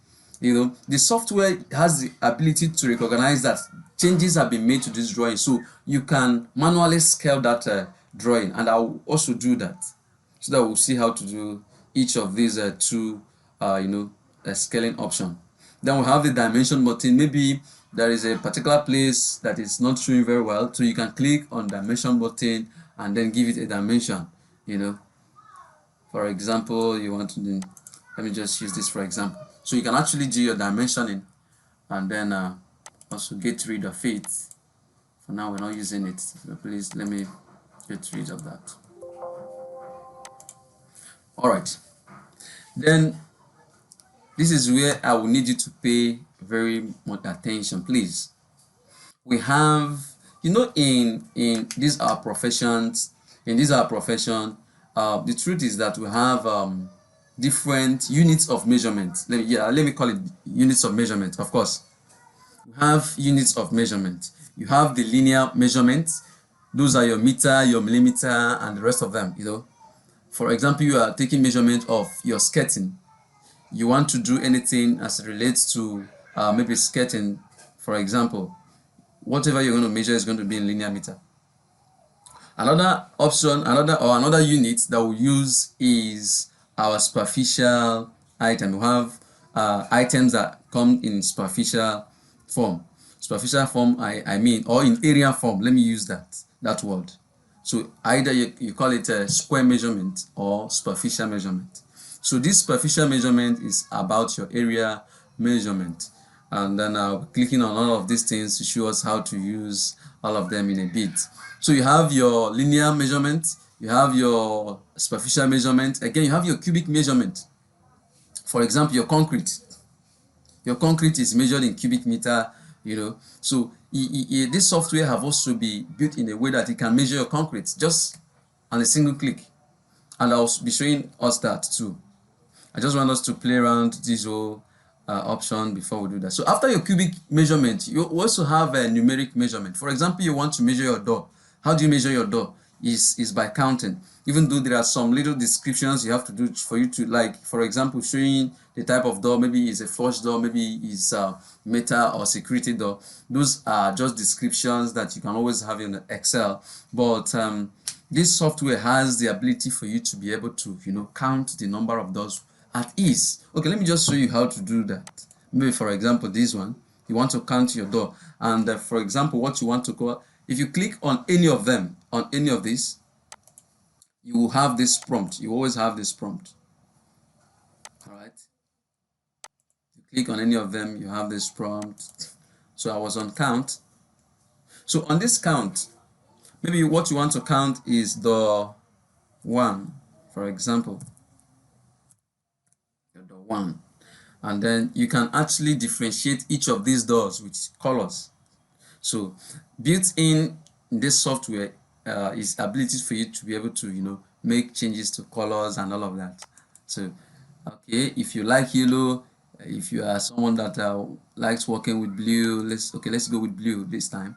the software has the ability to recognize that changes have been made to this drawing, so you can manually scale that drawing, and I'll also do that so that we'll see how to do each of these two scaling option. Then we have the dimension button. Maybe there is a particular place that is not showing very well, so you can click on dimension button and then give it a dimension. For example, you want to do, let me just use this for example. So you can actually do your dimensioning and then also get rid of it. For now we're not using it, so please let me get rid of that. All right, then this is where I will need you to pay very much attention, please. We have, in these our professions, the truth is that we have different units of measurement. Let me call it units of measurement. Of course, we have units of measurement. You have the linear measurement. Those are your meter, your millimeter, and the rest of them. For example, you are taking measurement of your skirting. You want to do anything as it relates to maybe skirting, for example. Whatever you're going to measure is going to be in linear meter. Another option, another unit that we use is our superficial item. We have items that come in superficial form. Superficial form, I mean, or in area form. Let me use that word. So either you call it a square measurement or superficial measurement. So this superficial measurement is about your area measurement. And then clicking on all of these things to show us how to use all of them in a bit. So you have your linear measurement, you have your superficial measurement, again you have your cubic measurement. For example, your concrete is measured in cubic meter, so this software have also been built in a way that it can measure your concrete just on a single click, and I'll be showing us that too. I just want us to play around this whole option before we do that. So after your cubic measurement, you also have a numeric measurement. For example, you want to measure your door. How do you measure your door? Is by counting. Even though there are some little descriptions you have to do for you to, like, for example, showing the type of door. Maybe it's a forged door, maybe it's a metal or security door. Those are just descriptions that you can always have in Excel. But this software has the ability for you to be able to, count the number of doors at ease. Okay, let me just show you how to do that. Maybe for example, this one, you want to count your door, and for example, what you want to call, if you click on any of them, on any of these, you will have this prompt. You always have this prompt. All right. You click on any of them, you have this prompt. So I was on count. So on this count, maybe what you want to count is the one, for example, the one. And then you can actually differentiate each of these doors with colors. So built in this software is ability for you to be able to, make changes to colors and all of that. So okay, if you like yellow, if you are someone that likes working with blue, let's go with blue this time.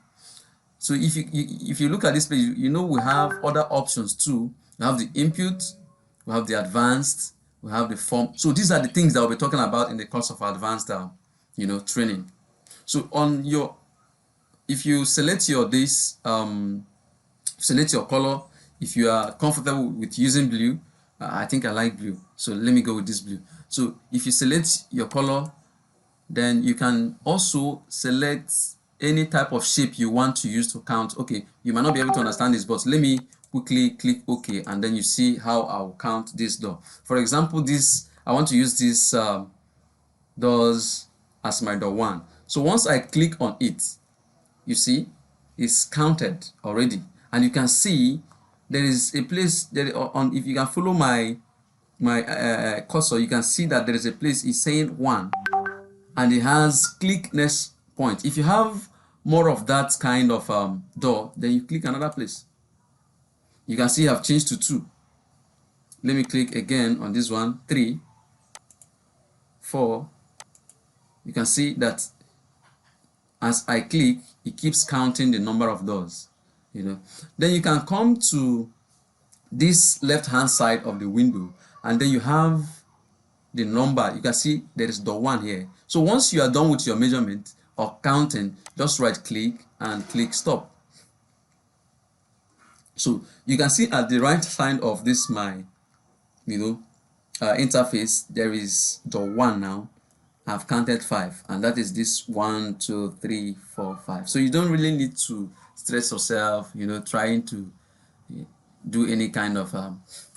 So if you look at this page, we have other options too. We have the input, we have the advanced, we have the form. So these are the things that we'll be talking about in the course of advanced training. So if you select your select your color, if you are comfortable with using blue, I think I like blue, so let me go with this blue. So if you select your color, then you can also select any type of shape you want to use to count. Okay, you might not be able to understand this, but let me quickly click OK, and then you see how I'll count this door. For example, I want to use this doors as my door 1. So once I click on it, you see it's counted already, and you can see there is a place there on. If you can follow my cursor, you can see that there is a place is saying 1, and it has click next point. If you have more of that kind of door, then you click another place. You can see I've changed to 2. Let me click again on this one. 3, 4. You can see that as I click, it keeps counting the number of doors. Then you can come to this left hand side of the window, and then you have the number. You can see there is door 1 here. So once you are done with your measurement or counting, just right click and click stop. So you can see at the right side of this my interface, there is door 1 now. I've counted 5, and that is this 1, 2, 3, 4, 5. So you don't really need to stress yourself, trying to do any kind of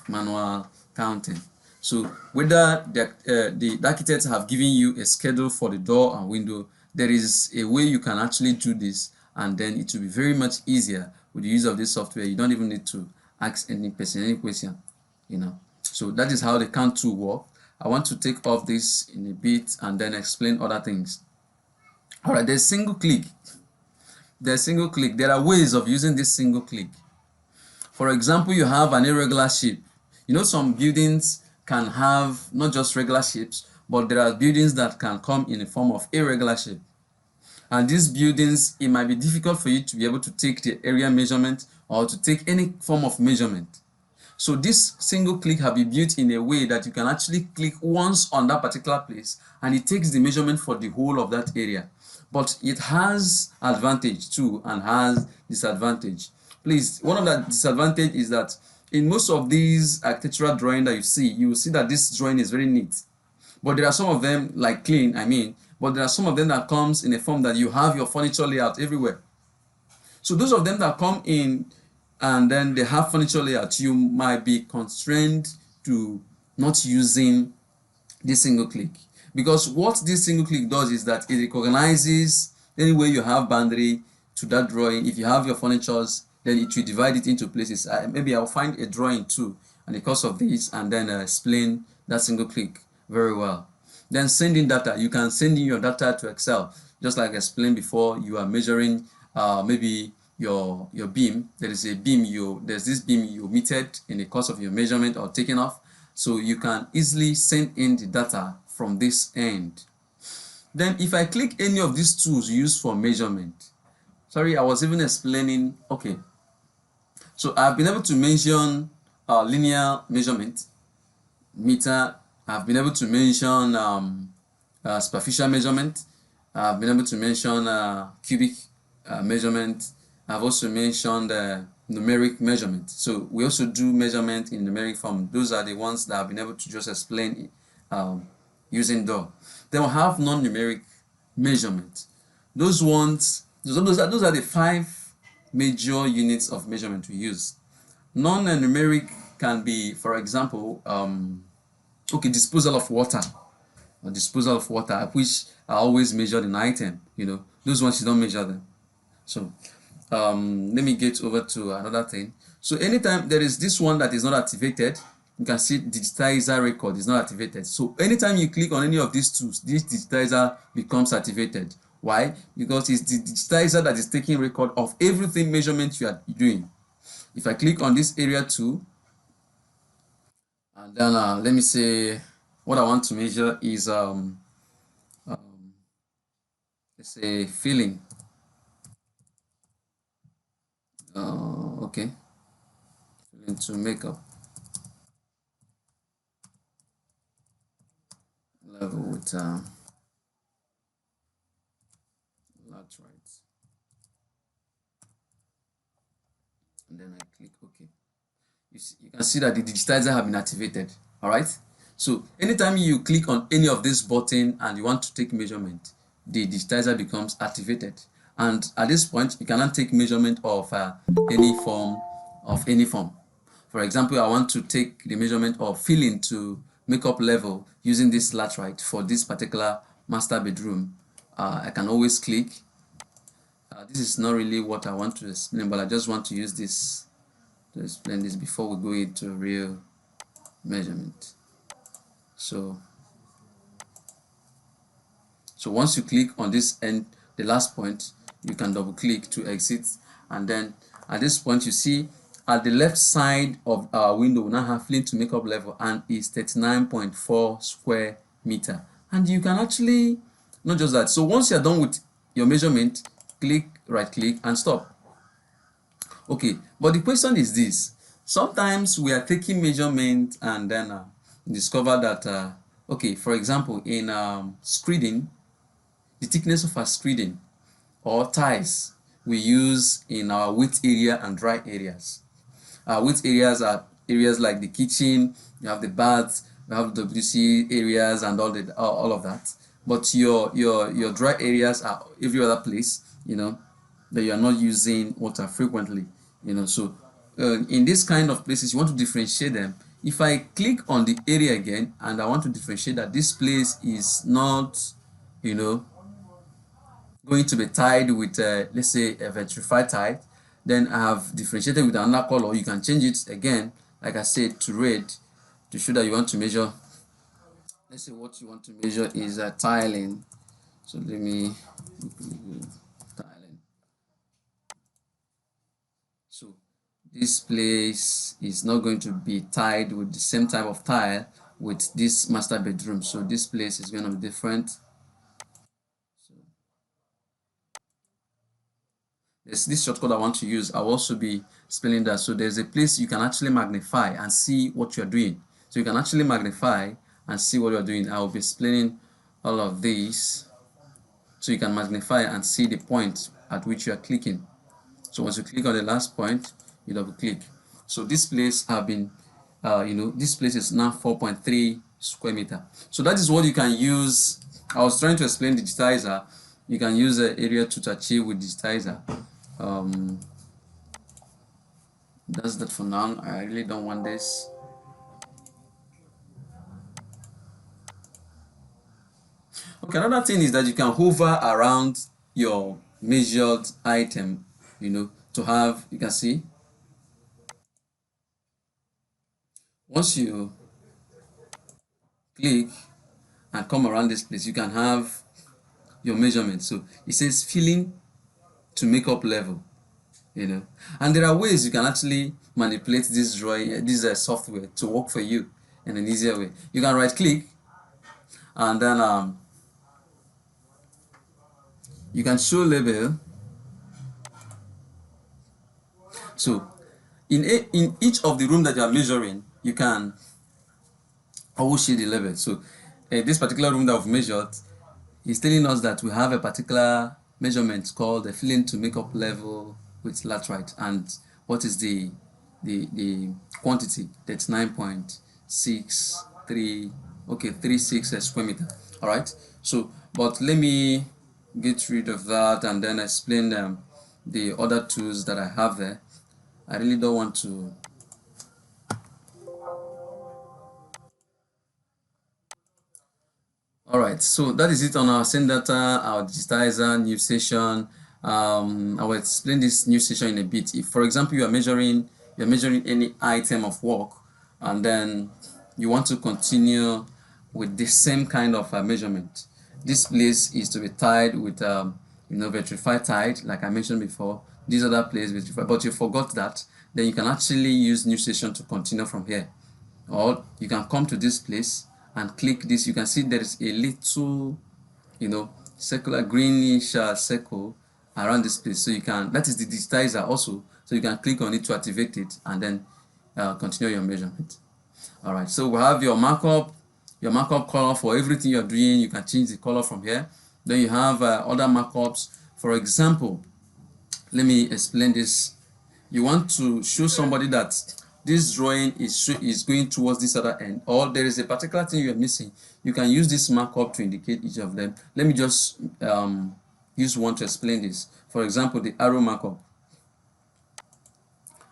manual counting. So whether the architects have given you a schedule for the door and window, there is a way you can actually do this, and then it will be very much easier with the use of this software. You don't even need to ask any person any question. So that is how the count tool works. I want to take off this in a bit and then explain other things. All right, there's single click. There are ways of using this single click. For example, you have an irregular shape. Some buildings can have not just regular shapes, but there are buildings that can come in the form of irregular shape. And these buildings, it might be difficult for you to be able to take the area measurement or to take any form of measurement. So this single click have been built in a way that you can actually click once on that particular place, and it takes the measurement for the whole of that area. But it has advantage too and has disadvantage. Please, one of the disadvantage is that in most of these architectural drawing that you will see that this drawing is very neat. But there are some of them like clean, but there are some of them that comes in a form that you have your furniture layout everywhere. So those of them that come in and then they have furniture layout, you might be constrained to not using this single click, because what this single click does is that it recognizes any way you have boundary to that drawing. If you have your furnitures, then it will divide it into places. Maybe I'll find a drawing too, and because of this, and then explain that single click very well. Then sending data, you can send in your data to Excel, just like I explained before. You are measuring maybe your beam. There's this beam you omitted in the course of your measurement or taking off, so you can easily send in the data from this end. Then if I click any of these tools used for measurement, sorry, I was even explaining. Okay, so I've been able to mention linear measurement, meter. I've been able to mention superficial measurement. I've been able to mention cubic measurement. I've also mentioned numeric measurement. So we also do measurement in numeric form. Those are the ones that I've been able to just explain using door. Then we'll have non-numeric measurement. Those ones, those are the 5 major units of measurement we use. Non-numeric can be, for example, okay, disposal of water, or disposal of water, which are always measured in item. Those ones you don't measure them. So let me get over to another thing. So anytime there is this one that is not activated, you can see digitizer record is not activated. So anytime you click on any of these tools, this digitizer becomes activated. Why? Because it's the digitizer that is taking record of everything measurement you are doing. If I click on this area tool, and then let me say what I want to measure is let's say filling. Okay, filling to makeup level with laterite, and then I click OK. You can see that the digitizer have been activated. All right. So anytime you click on any of this button and you want to take measurement, the digitizer becomes activated. And at this point, you cannot take measurement of any form. For example, I want to take the measurement of filling to makeup level using this laterite for this particular master bedroom. I can always click. This is not really what I want to explain, but I just want to use this to explain this before we go into real measurement. So once you click on this end, the last point, you can double click to exit, and then at this point you see at the left side of our window we now have filling to makeup level, and is 39.4 square meter. And you can actually, not just that, so once you're done with your measurement, right click and stop. Okay, but the question is this: sometimes we are taking measurement and then discover that okay, for example, in screeding, the thickness of our screeding or tiles we use in our wet area and dry areas. Our wet areas are areas like the kitchen, you have the bath, you have the WC areas and all of that. But your dry areas are every other place, that you are not using water frequently, So in this kind of places, you want to differentiate them. If I click on the area again and I want to differentiate that this place is not, going to be tied with let's say a vitrified tile, then I have differentiated with another color. You can change it again, like I said, to red, to show that you want to measure. Let's say what you want to measure is tiling. So let me tiling. So this place is not going to be tied with the same type of tile with this master bedroom. So this place is going to be different. There's this shortcut I want to use. I'll also be explaining that. So there's a place you can actually magnify and see what you're doing. So you can actually magnify and see what you're doing. I'll be explaining all of these. So you can magnify and see the point at which you are clicking. So once you click on the last point, you double click. So this place have been, this place is now 4.3 square meter. So that is what you can use. I was trying to explain digitizer. You can use the area to achieve with digitizer. That's that for now. I really don't want this. Okay, another thing is that you can hover around your measured item, to have, you can see, once you click and come around this place, you can have your measurement. So it says filling to makeup level, and there are ways you can actually manipulate this drawing, this software to work for you in an easier way. You can right click and then you can show label. So in each of the room that you are measuring, you can always see the label. So this particular room that we've measured is telling us that we have a particular measurement called the filling to makeup level with laterite, and what is the quantity. That's 9.631. okay, 36 square meter. All right, so but let me get rid of that and then explain the other tools that I have there. I really don't want to. Alright, so that is it on our send data, our digitizer, new session. I will explain this new session in a bit. If, for example, you're measuring any item of work, and then you want to continue with the same kind of measurement. This place is to be tied with, vitrified tied, like I mentioned before. This other place vitrified, but you forgot that. Then you can actually use new session to continue from here. Or you can come to this place and click this. You can see there is a little, circular greenish circle around this place. So you can, that is the digitizer also. So you can click on it to activate it and then continue your measurement. All right. So we have your markup color for everything you're doing. You can change the color from here. Then you have other markups. For example, let me explain this. You want to show somebody that this drawing is going towards this other end, or there is a particular thing you are missing. You can use this markup to indicate each of them. Let me just use one to explain this. For example, the arrow markup.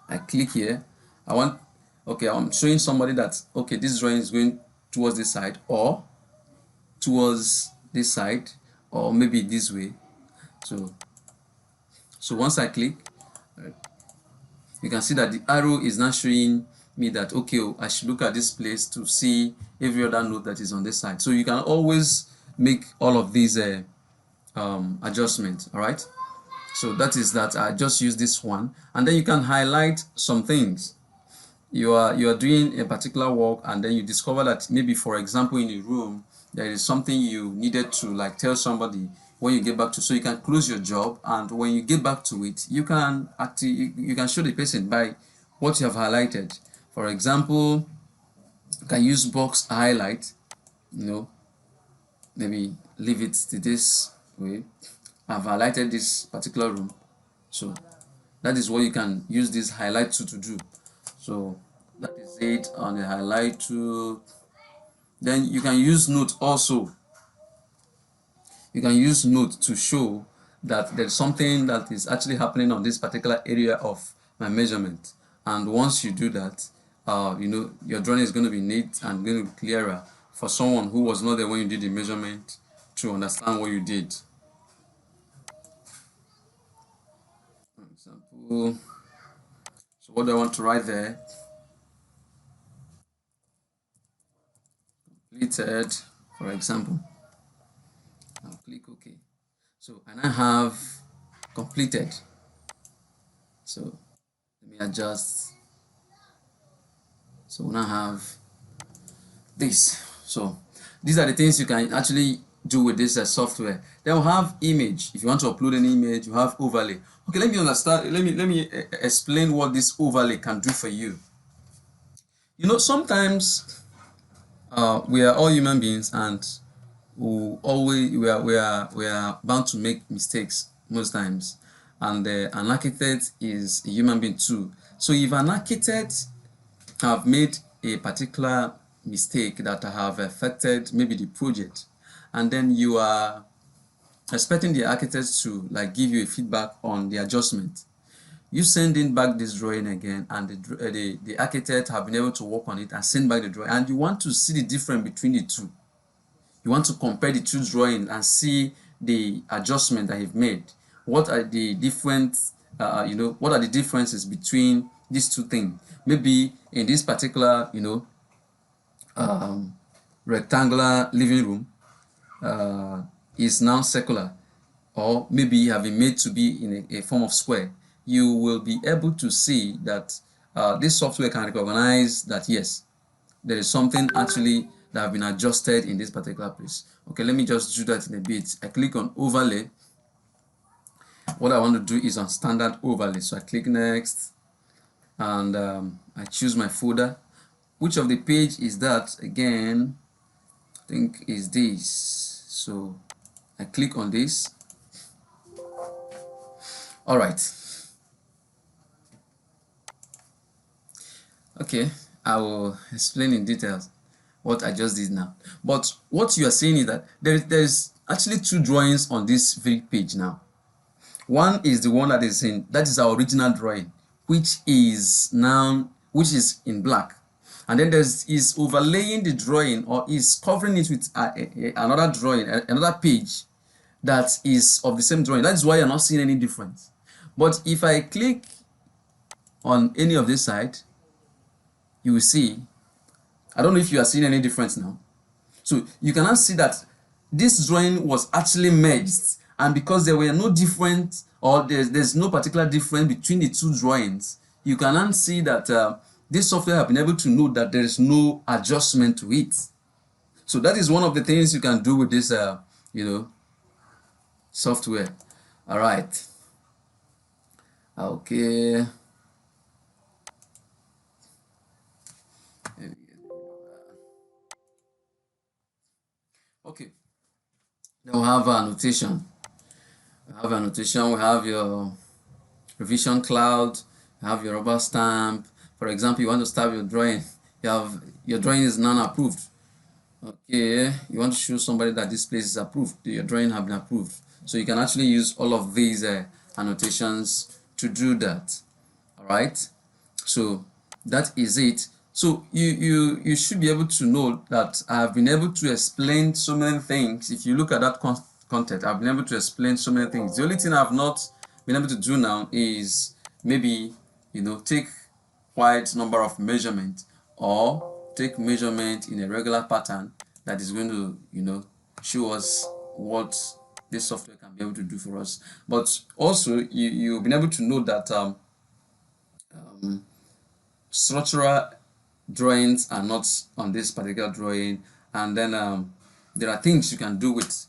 I click here. I'm showing somebody that, okay, this drawing is going towards this side, or towards this side, or maybe this way. So once I click, you can see that the arrow is now showing me that, okay, I should look at this place to see every other node that is on this side. So you can always make all of these adjustments. All right, so that is that. I just use this one, and then you can highlight some things. You are doing a particular work, and then you discover that maybe, for example, in a room there is something you needed to like tell somebody when you get back to, so you can close your job, and when you get back to it, you can actually you can show the person by what you have highlighted. For example, you can use box highlight, maybe leave it to this way. I've highlighted this particular room, so that is what you can use this highlight tool to do. So that is it on the highlight tool. Then you can use note also. You can use note to show that there's something that is actually happening on this particular area of my measurement. And once you do that, your drawing is going to be neat and going to be clearer for someone who was not there when you did the measurement to understand what you did. For example, so what do I want to write there? Completed, for example. I'll click OK. So and I have completed. So let me adjust. So we now have this. So these are the things you can actually do with this software. Then we'll have image. If you want to upload an image, you have overlay. Okay, let me understand. Let me explain what this overlay can do for you. Sometimes we are all human beings, and we are bound to make mistakes most times, and an architect is a human being too. So if an architect have made a particular mistake that have affected maybe the project, and then you are expecting the architect to like give you a feedback on the adjustment, you send in back this drawing again, and the architect have been able to work on it and send back the drawing, and you want to see the difference between the two. You want to compare the two drawings and see the adjustment that you've made. What are the different, what are the differences between these two things? Maybe in this particular, rectangular living room is now circular, or maybe have been made to be in a form of square. You will be able to see that this software can recognize that yes, there is something actually that have been adjusted in this particular place. Okay, let me just do that in a bit. I click on overlay. What I want to do is on standard overlay. So I click next, and I choose my folder. Which of the page is that again? I think is this. So I click on this. All right. Okay, I will explain in details. what I just did now. But what you are saying is that there's actually two drawings on this very page now. One is the one that is our original drawing, which is in black, and then is overlaying the drawing, or is covering it with another drawing, another page that is of the same drawing. That is why you're not seeing any difference. But if I click on any of this side, you will see, I don't know if you are seeing any difference now. So you cannot see that this drawing was actually merged, and because there were no different, or there's no particular difference between the two drawings, you cannot see that this software have been able to know that there is no adjustment to it. So that is one of the things you can do with this software. All right. Okay. Okay. Then we have annotation. We have your revision cloud, you have your rubber stamp. For example, you want to start your drawing. You have your drawing is non-approved. Okay, you want to show somebody that this place is approved. Your drawing have been approved. So you can actually use all of these annotations to do that. All right. So that is it. So you should be able to know that I've been able to explain so many things. If you look at that content, I've been able to explain so many things. The only thing I've not been able to do now is maybe take wide number of measurement, or take measurement in a regular pattern that is going to show us what this software can be able to do for us. But also you've been able to know that structural drawings are not on this particular drawing, and then there are things you can do with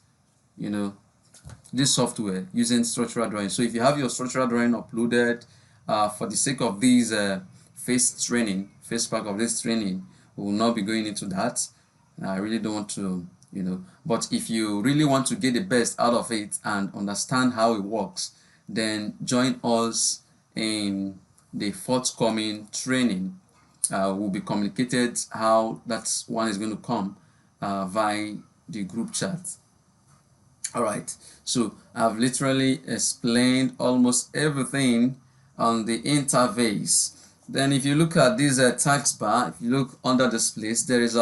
this software using structural drawing. So if you have your structural drawing uploaded, for the sake of these first part of this training, we will not be going into that. I really don't want to, but if you really want to get the best out of it and understand how it works, then join us in the forthcoming training. Will be communicated how that one is going to come via the group chat. All right, so I've literally explained almost everything on the interface. Then if you look at this task bar, if you look under this place, there is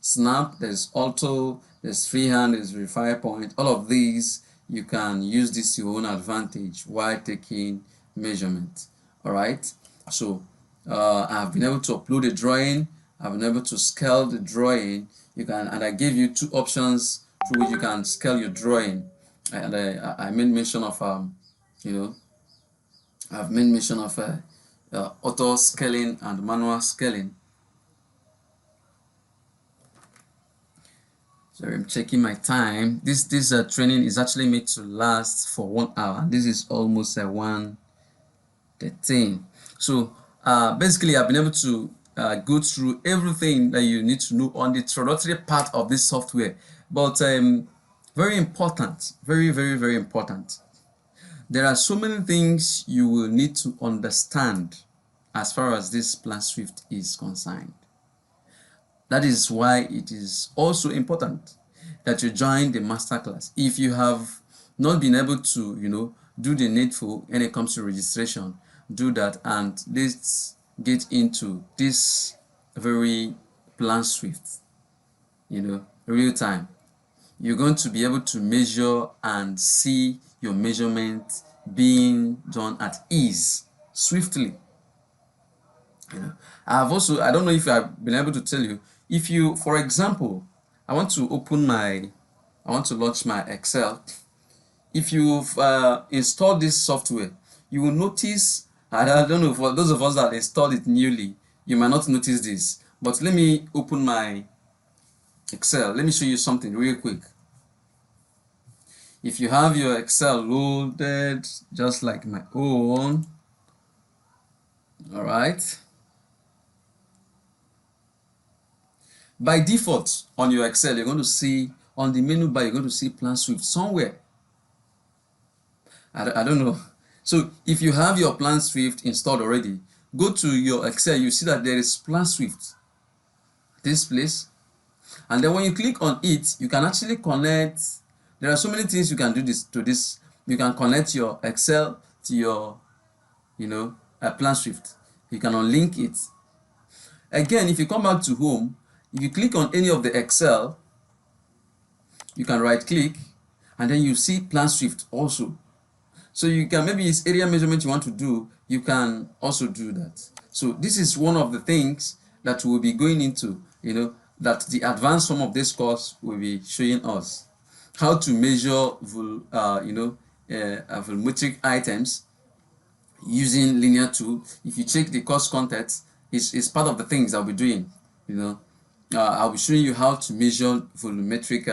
snap, there's auto, there's freehand, there's verify point. All of these, you can use this to your own advantage while taking measurement. All right, so I've been able to upload a drawing, I've been able to scale the drawing. You can, and I gave you two options through which you can scale your drawing, and I made mention of I've made mention of auto scaling and manual scaling. Sorry, I'm checking my time. This training is actually made to last for 1 hour. This is almost 1:13. So basically, I've been able to go through everything that you need to know on the introductory part of this software. But very important, very, very, very important. There are so many things you will need to understand as far as this Planswift is concerned. That is why it is also important that you join the masterclass. If you have not been able to, do the needful when it comes to registration, do that, and let's get into this very Planswift, real time. You're going to be able to measure and see your measurement being done at ease, swiftly. I don't know if I've been able to tell you, if you, for example, I want to launch my Excel. If you've installed this software, you will notice, I don't know, for those of us that installed it newly, you might not notice this, but let me open my Excel. Let me show you something real quick. If you have your Excel loaded just like my own, all right, by default on your Excel, you're going to see on the menu bar, you're going to see Planswift somewhere. I don't know. So if you have your Planswift installed already, go to your Excel, you see that there is Planswift, this place, And then when you click on it, you can actually connect. There are so many things you can do to this. You can connect your Excel to your, Planswift. You can unlink it. Again, if you come back to home, if you click on any of the Excel, you can right click, and then you see Planswift also. So you can, maybe it's area measurement you want to do, you can also do that. So this is one of the things that we'll be going into, that the advanced form of this course will be showing us. How to measure volumetric items using linear tool. If you check the course content, is part of the things I'll be doing. I'll be showing you how to measure volumetric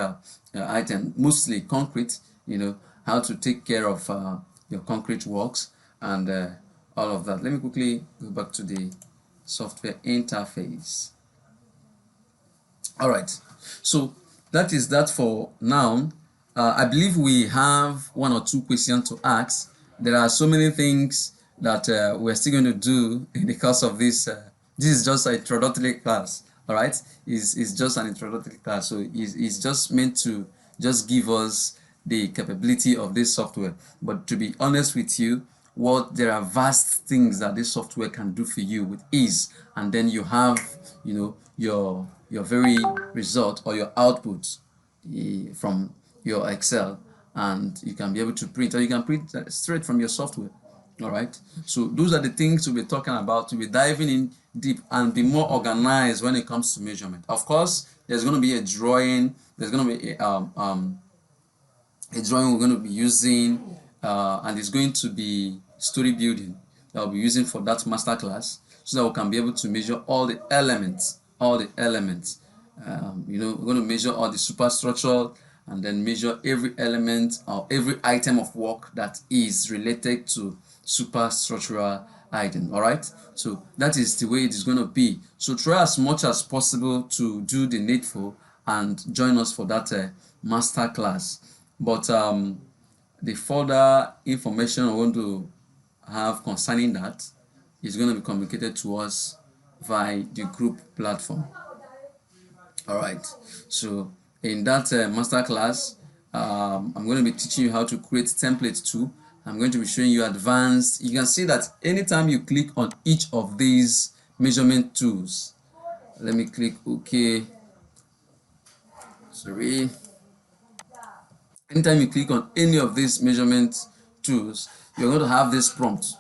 item, mostly concrete. How to take care of your concrete works and all of that. Let me quickly go back to the software interface. All right, so that is that for now. I believe we have one or two questions to ask. There are so many things that we're still going to do in the course of this. This is just an introductory class. All right, it's just an introductory class, so it's just meant to just give us the capability of this software. But to be honest with you, there are vast things that this software can do for you with ease, and then you have your very result or your output from your Excel, and you can be able to print, or you can print straight from your software. All right, so those are the things we'll be talking about. We'll be diving in deep and be more organized when it comes to measurement. Of course, there's going to be a drawing, there's going to be a drawing we're going to be using, and it's going to be story building that we'll be using for that master class, so that we can be able to measure all the elements. We're going to measure all the superstructural, and then measure every element or every item of work that is related to superstructural item. All right, so that is the way it is going to be. So try as much as possible to do the needful and join us for that master class. But the further information I want to have concerning that is going to be communicated to us via the group platform. All right, so in that master class, I'm going to be teaching you how to create templates too. I'm going to be showing you advanced. You can see that anytime you click on each of these measurement tools, let me click OK. Sorry. Anytime you click on any of these measurement tools, you're going to have this prompt.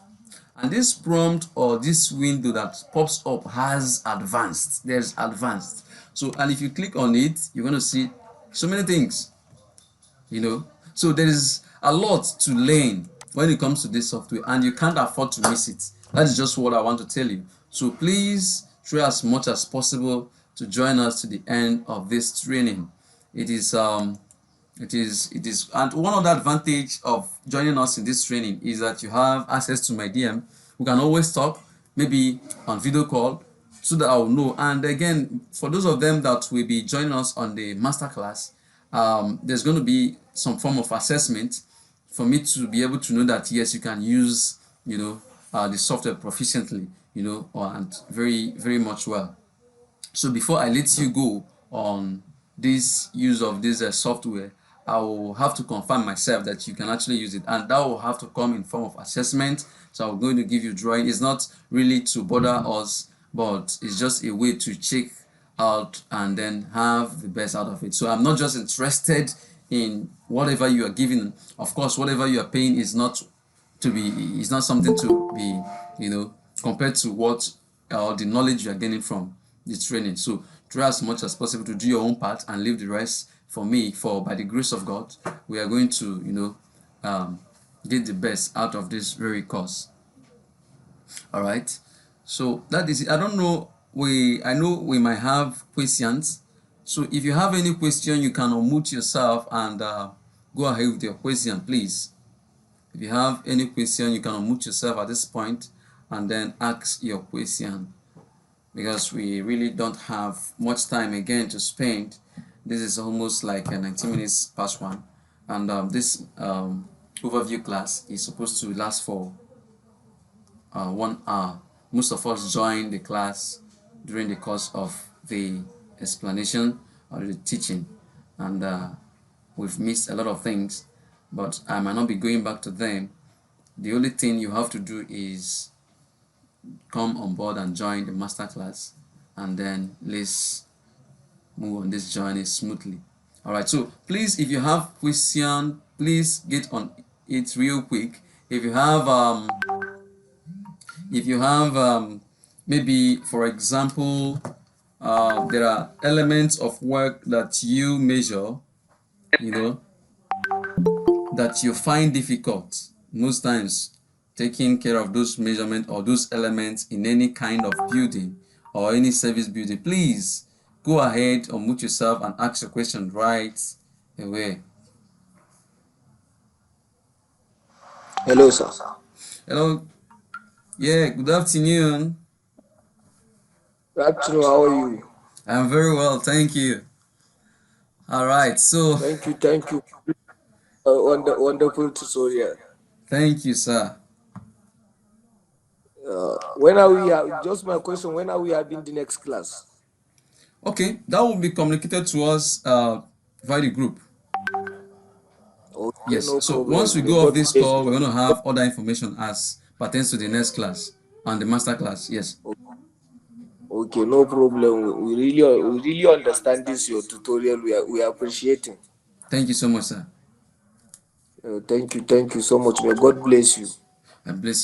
And this prompt or this window that pops up has advanced. There's advanced. So, and if you click on it, you're going to see so many things, So there is a lot to learn when it comes to this software, and you can't afford to miss it. That is just what I want to tell you. So please try as much as possible to join us to the end of this training. It is, and one other advantage of joining us in this training is that you have access to my DM. We can always talk, maybe on video call, so that I will know. And again, for those of them that will be joining us on the masterclass, there's going to be some form of assessment for me to be able to know that yes, you can use the software proficiently, and very, very much well. So before I let you go on this use of this software, I will have to confirm myself that you can actually use it, and that will have to come in form of assessment. So I'm going to give you drawing. It's not really to bother us, but it's just a way to check out and then have the best out of it. So I'm not just interested in whatever you are giving. Of course, whatever you are paying is not something to be compared to what the knowledge you are gaining from the training. So try as much as possible to do your own part and leave the rest for me. For by the grace of God, we are going to get the best out of this very course. All right, so that is it. I don't know, I know we might have questions, so if you have any question, you can unmute yourself and go ahead with your question, please. If you have any question, you can unmute yourself at this point and then ask your question, because we really don't have much time again to spend. This is almost like 90 minutes past 1, and this overview class is supposed to last for 1 hour. Most of us join the class during the course of the explanation, already teaching, and we've missed a lot of things, but I might not be going back to them. The only thing you have to do is come on board and join the masterclass, and then let's move on this journey smoothly. All right, so please, if you have question, please get on it real quick. If you have maybe, for example, there are elements of work that you measure, you know, that you find difficult most times, taking care of those measurements or those elements in any kind of building or any service building. Please go ahead, unmute yourself and ask your question right away. Hello, sir. Hello. Yeah, good afternoon. Good afternoon. How are you? I'm very well, thank you. All right, so Thank you. Thank you. Wonderful tutorial. thank you, sir. When are we? Just my question. When are we having the next class? Okay, that will be communicated to us via the group. Okay, Yes, no so once we problem. May go off God this bless call, you. we're going to have other information as pertains to the next class and the master class. Yes. Okay, no problem. We really understand this your tutorial. We are appreciating. Thank you so much, sir. Thank you so much. May God bless you. I bless you.